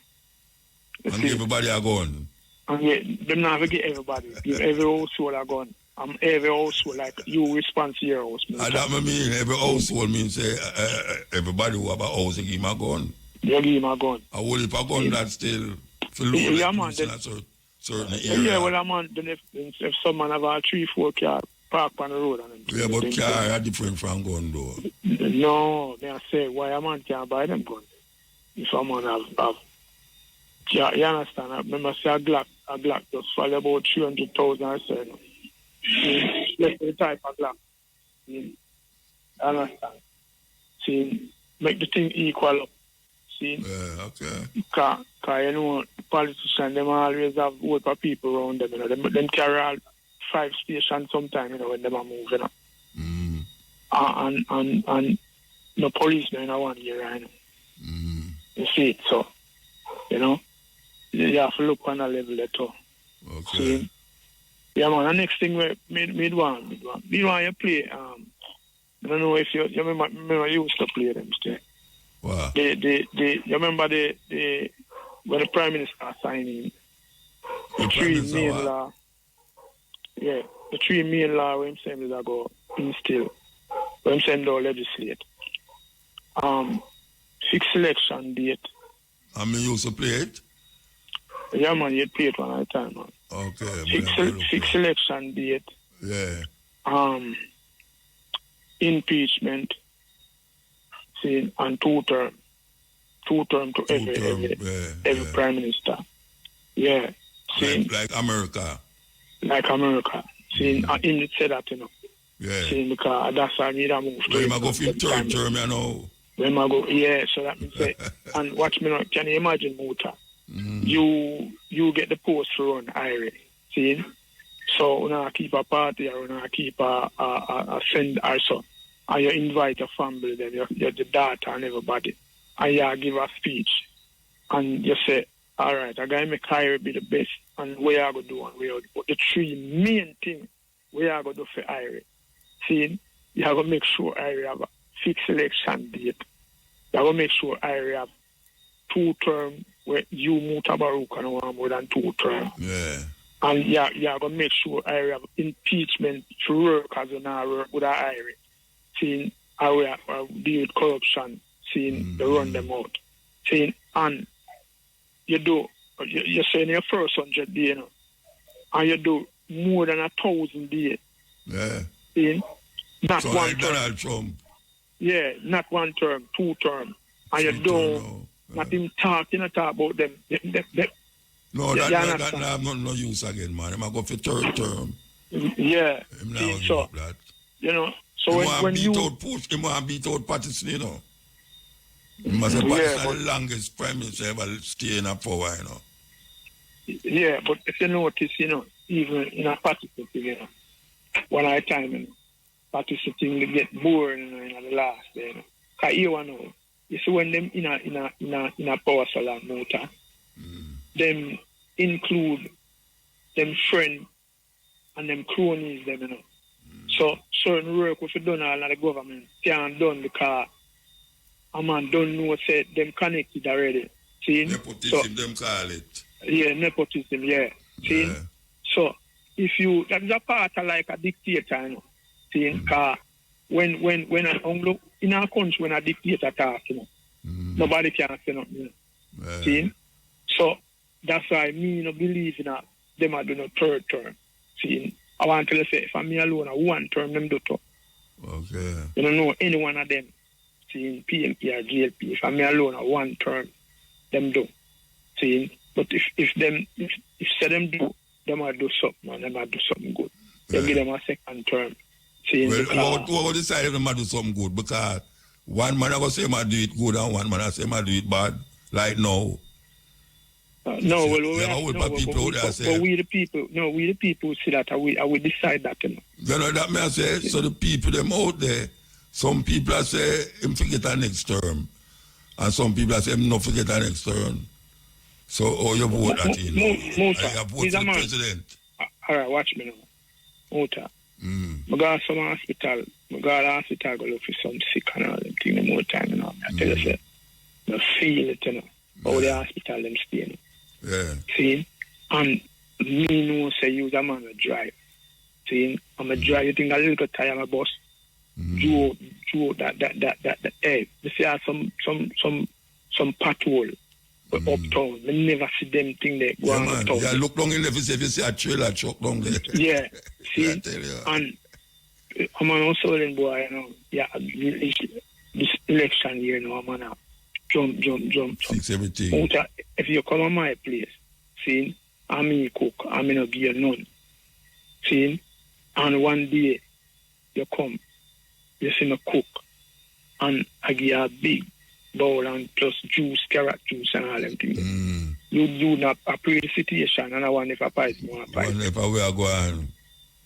And give everybody a gun. And yeah, them not get everybody. Give every household a gun. Every household, like you respond to your house. And that mean every household means everybody who have a house, they give him a gun. They give him a gun. A whole heap of gun that still feel yeah, man. Certain area. Yeah, well, man, then if someone have a 3-4 car parked on the road. Yeah, but car are different from gun, though. No, they say, why a man can't buy them guns? If someone have yeah, you understand? I remember say a Glock just for about 300,000 or so. Less the type of Glock. You understand? See, make the thing equal up. See? Yeah, okay. Because, you know, politicians, them always have vote for people around them, you know. Them carry all 5 stations sometime, you know, when them are moving up. And no policemen in 1 year, you know. You see it, so, you know. you have to look on a level at all. Okay. See? Yeah, man. The next thing we want you play. I don't know if you remember you used to play them still. Wow. You remember when the Prime Minister signing the three main law. Yeah, the three main law when saying is go instill, when saying they'll legislate. Fixed election date. I mean, you used to play it? Yeah, man, you play it one at a time, man. Okay. Fixed election date. Yeah. Impeachment. See, and two term to every prime minister. Yeah. See, like America. Like America. See, him said that, you know. Yeah. See, because that's why I need a move. When I go for third term, you know. When I go, yeah, so that means say, and watch me now, can you imagine, Muta? You get the post to run IRA, see? So when I keep a party or when I keep a friend or so, and you invite your family, then your daughter and everybody, and you give a speech, and you say, all right, I gotta make IRA be the best, and what I going to do, and where but the three main things we are going to do for IRA, see? You have to make sure IRA have a fixed election date. You have to make sure IRA have 2 terms where you, Mutabaruka, no want more than 2 terms. Yeah. And you have to make sure IRA have impeachment to work as an IRA with IRA. Seeing IRA deal with corruption, seeing they run them out. Seeing, and you do, you're saying your first 100 days, you know, and you do more than 1,000 days. Yeah. Seeing, not so one like term. Donald Trump. Yeah, not 1 term, 2 term. And you don't, not even talk about them. No, that have no use again, man. I'm going to go for 3rd term. Yeah. So, that. You know, so when you... He want to beat out Patterson, you know. He must have Patterson the longest prime minister ever stay in a power, you know. Yeah, but if you notice, you know, even in a Patterson, you know, one at a time, you know, Patterson thing get bored, you know, in the last day, you know. Because you know, you see when them in a power salon motor, them include them friend and them cronies, them, you know. So certain work if you done all of the government can't done because a man don't know say them connected already. See? Nepotism, them call it. Yeah, nepotism, yeah. See? Yeah. So if you that is a part of like a dictator, you know. See? Because when in our country when a dictator talk, you know, nobody can say nothing. You know. See? So that's why me no believe in that them are doing a 3rd term. See? I want to say, if I'm me alone, a 1 term, them do too. Okay. You don't know any one of them, seeing PMP or GLP. If I'm me alone, a 1 term, them do. Seeing, but if say them do, them might do something, and them might do something good. They give them a 2nd term. Seeing, well, what decide if them might do something good? Because one man I go say might do it good, and one man I say might do it bad. Like now. We the people see that, I will decide that. You know. You know that may I say, so the people them out there, some people say him forget the next term, and some people say him not forget the next term. So you vote that in. You vote for the president. All right, watch me now. Mota. I go to some hospital. I go to the hospital, go look for some sick and all them things more time, you know. I tell you, say, I feel it, you know. How the hospital them stay, you know. Yeah. See? And me know say you a man to drive. See? I'm a drive, you think a little tire on a bus. Joe that hey, you see some patrol uptown. I never see them thing there go on uptown. Yeah, look down in there, if you see a trailer truck down there. Yeah. See? I tell you. And I'm an also boy, you know, yeah, this election year, you know, I'm gonna jump. Fix everything. If you come on my place, see, I'm in cook, I'm in a give you none. See, and one day you come, you see me cook, and I give you a big bowl and plus juice, carrot juice and all them things. You do not appreciate the situation, and I want if I pipe more pipe. One if we are going.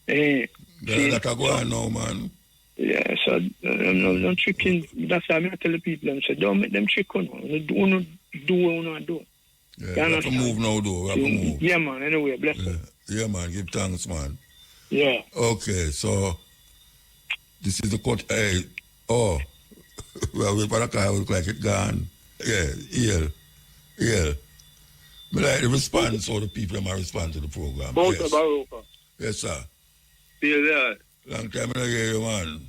That are going now, man. Yeah, so I'm tricking. That's why I tell the people, them say, don't make them trick on. Do what you do. Yeah, we have to move now, though. We have to move. Yeah, man. Anyway, bless you. Yeah, man. Give thanks, man. Yeah. Okay, so this is the cut. Hey, oh, well, we look like it gone. Yeah. But like the response, so the people might respond to the program. Mutabaruka. Yes, sir. Still there. Long time I hear you, man.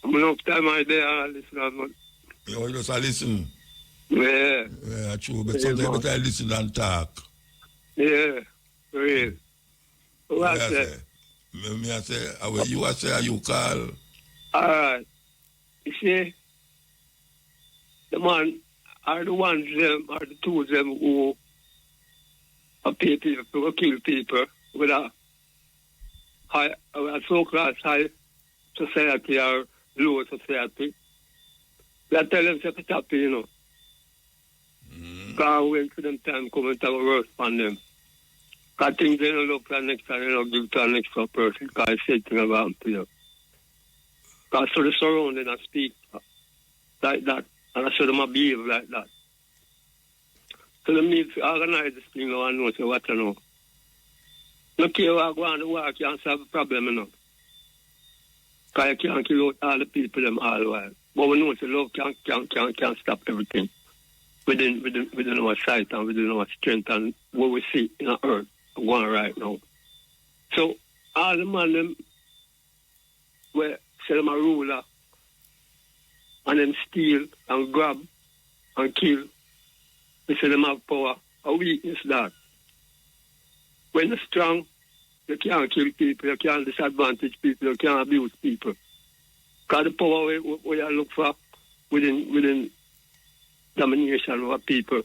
Enough time I there, I listen, man. You just listen. Yeah. Yeah, true. But sometimes I listen and talk. Yeah. Real. What I say? I say, you say, you call. All right. You see, the man are the ones them, are the two of them who are pay people, who kill people with a so-called high society or low society. They tell them to stop, you know. Because when to them time come and have a worse on them. Because things they don't look at next time, they don't give to the next person. Because I say things about them, you know. Because so the surrounding and speak like that. And I show them behave like that. So they need to organize this thing now and know so what you know. No care what go on the war can't solve the problem, you know. Because you can't kill out all the people them all the while. But we know that love can't stop everything. Within our sight and within our strength and what we see in our earth going right now. So all the man them where say them a ruler and them steal and grab and kill, they say them have power. A weakness that. When they're strong, you can't kill people, you can't disadvantage people, you can't abuse people. Because the power we you look for within domination over people,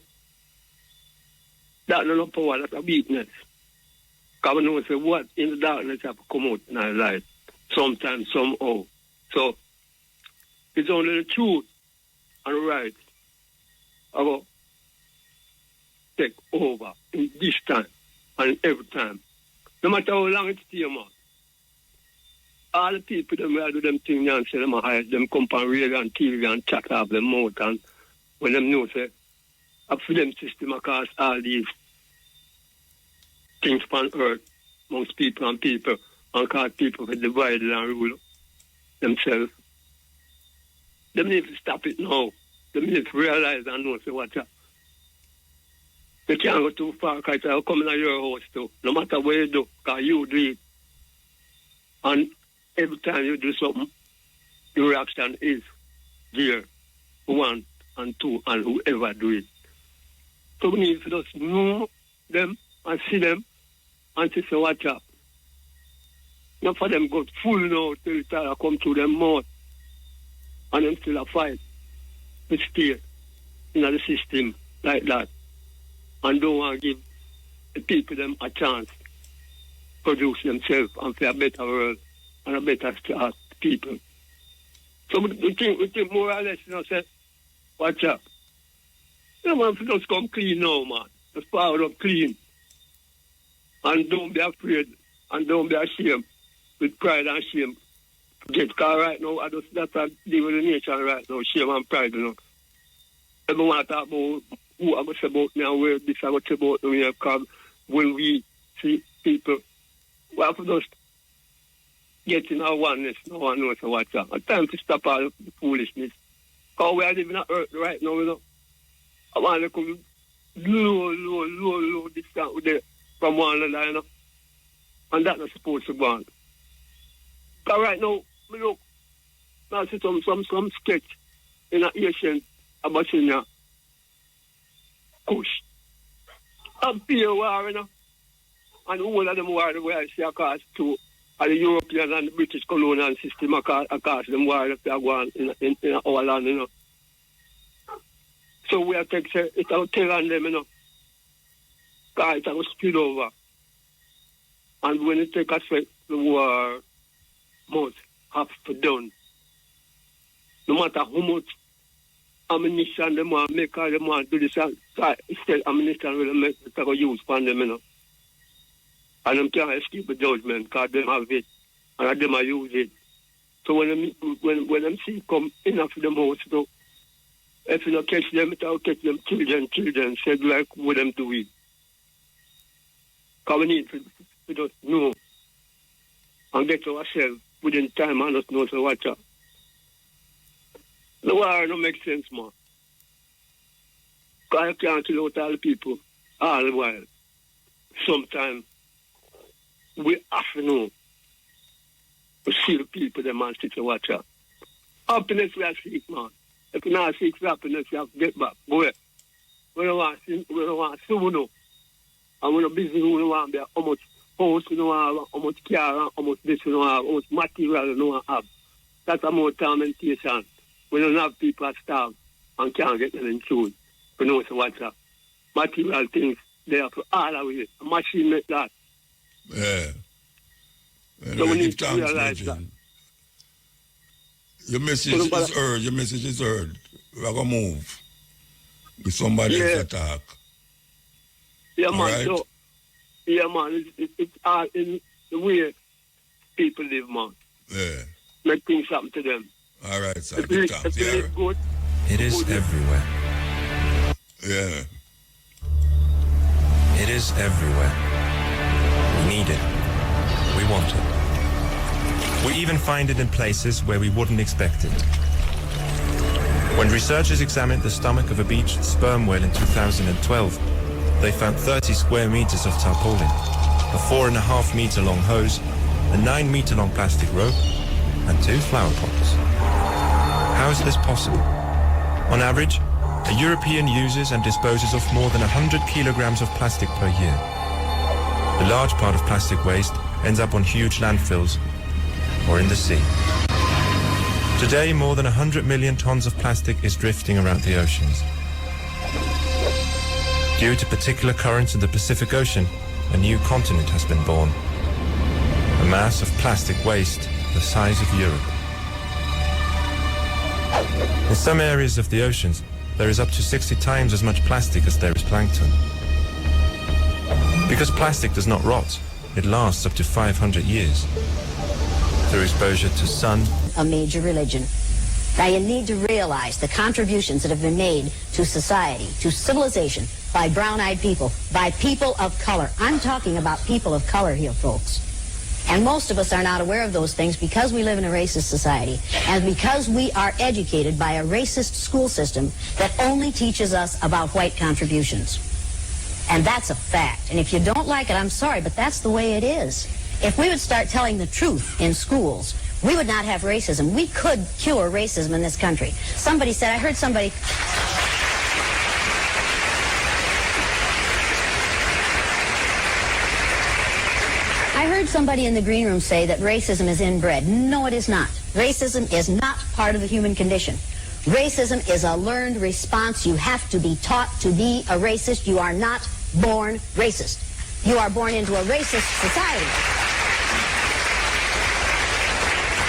that's not power, that's a weakness. Because we know say what in the darkness have to come out in our life, sometimes, somehow. So, it's only the truth and the right about take over in this time and every time. No matter how long it stays, man. All the people them will do them things and say them hide them come and rail and TV and chat off them mouth and when them know say a film system across all these things on earth amongst people and cause people will divide and rule themselves. Them need to stop it now. Them need to realize and know say what's up. They can't go too far because they'll come in your house too. No matter what you do, because you do it. And every time you do something, your reaction is there. 1 and 2 and whoever do it. So we need to just know them and see them and say watch out. Not for them go full now till it come to them mouth and them still a fight. But stay in the system like that. And don't want to give the people them a chance to produce themselves and for a better world and a better start people. So we think more or less, you know, say, watch out. You know, man, just come clean now, man. Just power up clean. And don't be afraid and don't be ashamed with pride and shame. Because right now, that's a deal with the nation right now, shame and pride, you know. Everyone talk about who I go say about me and where this I go say about me because when we see people, we have to just get in our oneness, no one knows what's up. It's time to stop all the foolishness. Because we are living on earth right now, you know. I want to come low distance with them from one another, you know. And that's not supposed to go on. Because right now, me look, I see some sketch in an Asian Abyssinia Kush. And peer war, you know. And all of them war the way I see across to the European and the British colonial system across them war that they are going in our land, you know. So we have to say it's our terror on them, you know. Because it's our spill over. And when it takes effect, the war must have to done. No matter how much ammunition them want to make, or them want to do this, still ammunition will make the use for them, you know. And them can't escape the judgment because them have it and them are use it. So when them see come enough of them house, you know, If you don't catch them, it will catch them children, said like what them doing. Because we need to just know and get ourselves within time and just know so watch out. The war don't make sense, man. Because I can't kill out all the people all the while. Sometimes we have to know. We see the people, them and sit and watch out. Happiness we are seek, man. If you not seek happiness, you have to get back. Boy, we don't want to see we know. And we're not busy, we don't want to be how much house we don't have, how much car, how much this we don't have, how much material we don't have. That's a more tormentation. We don't have people that starve and can't get them in food. We know so what's up. Material things, they have to all away. A machine like that. Yeah. So we need to realize that. Your message is heard. Your message is heard. We're going to move with somebody else attack. Yeah, man. Right? So, yeah, man. It's all in the way people live, man. Yeah. Make things happen to them. All right, sir. If you live good, it is everywhere. Yeah. It is everywhere. We need it. We want it. We even find it in places where we wouldn't expect it. When researchers examined the stomach of a beached sperm whale in 2012, they found 30 square meters of tarpaulin, a 4.5 meter long hose, a 9 meter long plastic rope, and 2 flower pots. How is this possible? On average, a European uses and disposes of more than 100 kilograms of plastic per year. A large part of plastic waste ends up on huge landfills or in the sea. Today, more than 100 million tons of plastic is drifting around the oceans. Due to particular currents in the Pacific Ocean, a new continent has been born. A mass of plastic waste the size of Europe. In some areas of the oceans, there is up to 60 times as much plastic as there is plankton. Because plastic does not rot, it lasts up to 500 years. Through exposure to sun, a major religion. Now you need to realize the contributions that have been made to society, to civilization, by brown-eyed people, by people of color. I'm talking about people of color here, folks. And most of us are not aware of those things because we live in a racist society and because we are educated by a racist school system that only teaches us about white contributions. And that's a fact. And if you don't like it, I'm sorry, but that's the way it is. If we would start telling the truth in schools, we would not have racism. We could cure racism in this country. Somebody said, I heard somebody... I heard somebody in the green room say that racism is inbred. No, it is not. Racism is not part of the human condition. Racism is a learned response. You have to be taught to be a racist. You are not born racist. You are born into a racist society.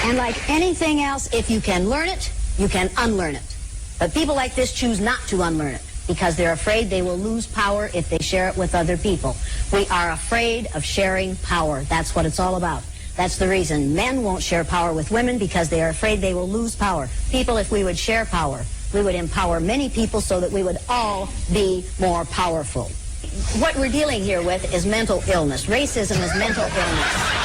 And like anything else, if you can learn it, you can unlearn it. But people like this choose not to unlearn it because they're afraid they will lose power if they share it with other people. We are afraid of sharing power. That's what it's all about. That's the reason men won't share power with women because they are afraid they will lose power. People, if we would share power, we would empower many people so that we would all be more powerful. What we're dealing here with is mental illness. Racism is mental illness.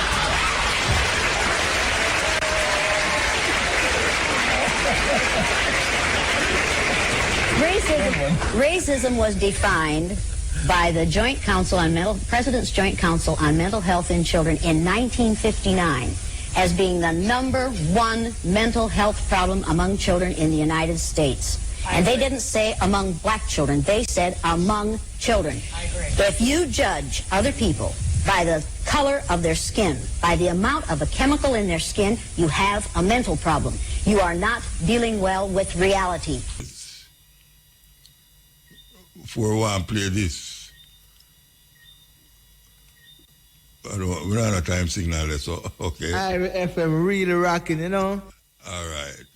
Racism was defined by the President's Joint Council on Mental Health in Children in 1959 as being the #1 mental health problem among children in the United States. And they didn't say among black children, they said among children. I agree. If you judge other people by the color of their skin, by the amount of a chemical in their skin, you have a mental problem. You are not dealing well with reality. For one, play this. We don't have no time signal, so okay. FM really rocking, you know. All right.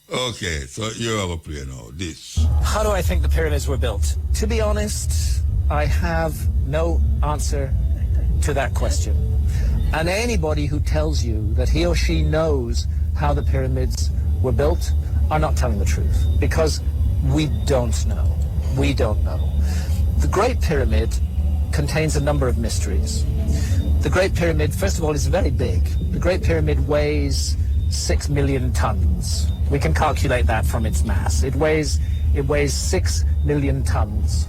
Okay, so you're going to play now. This. How do I think the pyramids were built? To be honest, I have no answer to that question. And anybody who tells you that he or she knows how the pyramids were built, are not telling the truth, because we don't know. We don't know. The Great Pyramid contains a number of mysteries. The Great Pyramid, first of all, is very big. The Great Pyramid weighs 6 million tons. We can calculate that from its mass. It weighs 6 million tons.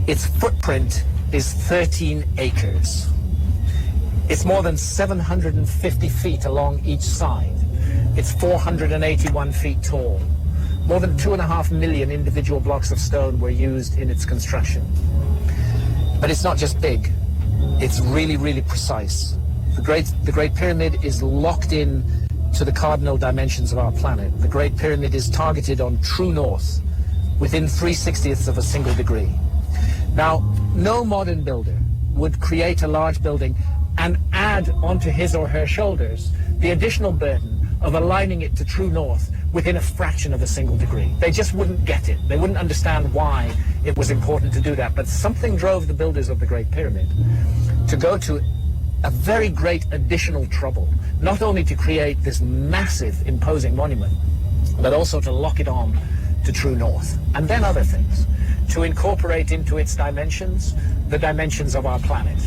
Its footprint is 13 acres. It's more than 750 feet along each side. It's 481 feet tall. More than 2.5 million individual blocks of stone were used in its construction. But it's not just big. It's really, really precise. The Great Pyramid is locked in to the cardinal dimensions of our planet. The Great Pyramid is targeted on true north within 3/60ths of a single degree. Now, no modern builder would create a large building and add onto his or her shoulders the additional burden of aligning it to true north within a fraction of a single degree. They just wouldn't get it. They wouldn't understand why it was important to do that. But something drove the builders of the Great Pyramid to go to a very great additional trouble, not only to create this massive, imposing monument, but also to lock it on to true north. And then other things, to incorporate into its dimensions the dimensions of our planet.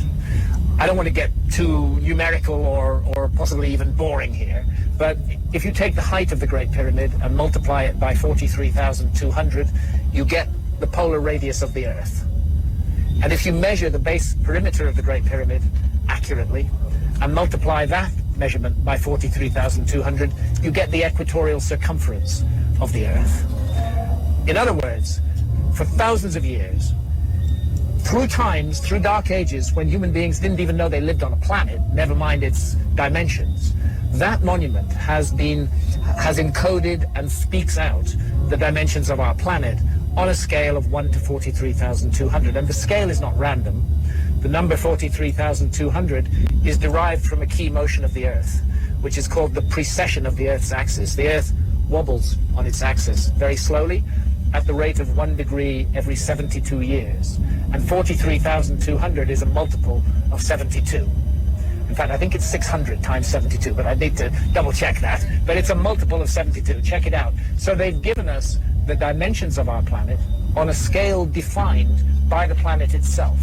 I don't want to get too numerical or possibly even boring here, but if you take the height of the Great Pyramid and multiply it by 43,200, you get the polar radius of the Earth. And if you measure the base perimeter of the Great Pyramid accurately and multiply that measurement by 43,200, you get the equatorial circumference of the Earth. In other words, for thousands of years, through times, through dark ages, when human beings didn't even know they lived on a planet, never mind its dimensions, that monument has encoded and speaks out the dimensions of our planet on a scale of 1 to 43,200. And the scale is not random. The number 43,200 is derived from a key motion of the Earth, which is called the precession of the Earth's axis. The Earth wobbles on its axis very slowly, at the rate of 1 degree every 72 years. And 43,200 is a multiple of 72. In fact, I think it's 600 times 72, but I need to double check that. But it's a multiple of 72. Check it out. So they've given us the dimensions of our planet on a scale defined by the planet itself.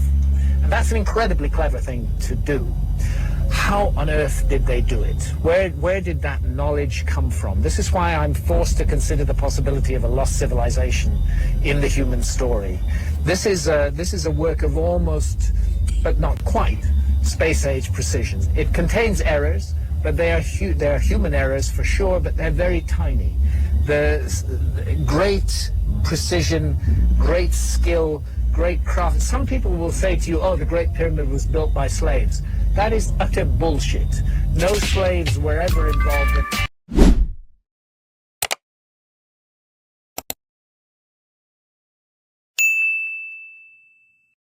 And that's an incredibly clever thing to do. How on earth did they do it? Where did that knowledge come from? This is why I'm forced to consider the possibility of a lost civilization in the human story. This is a work of almost, but not quite, space-age precision. It contains errors, but they are human errors for sure, but they're very tiny. The great precision, great skill, great craft. Some people will say to you, oh, the Great Pyramid was built by slaves. That is utter bullshit. No slaves were ever involved in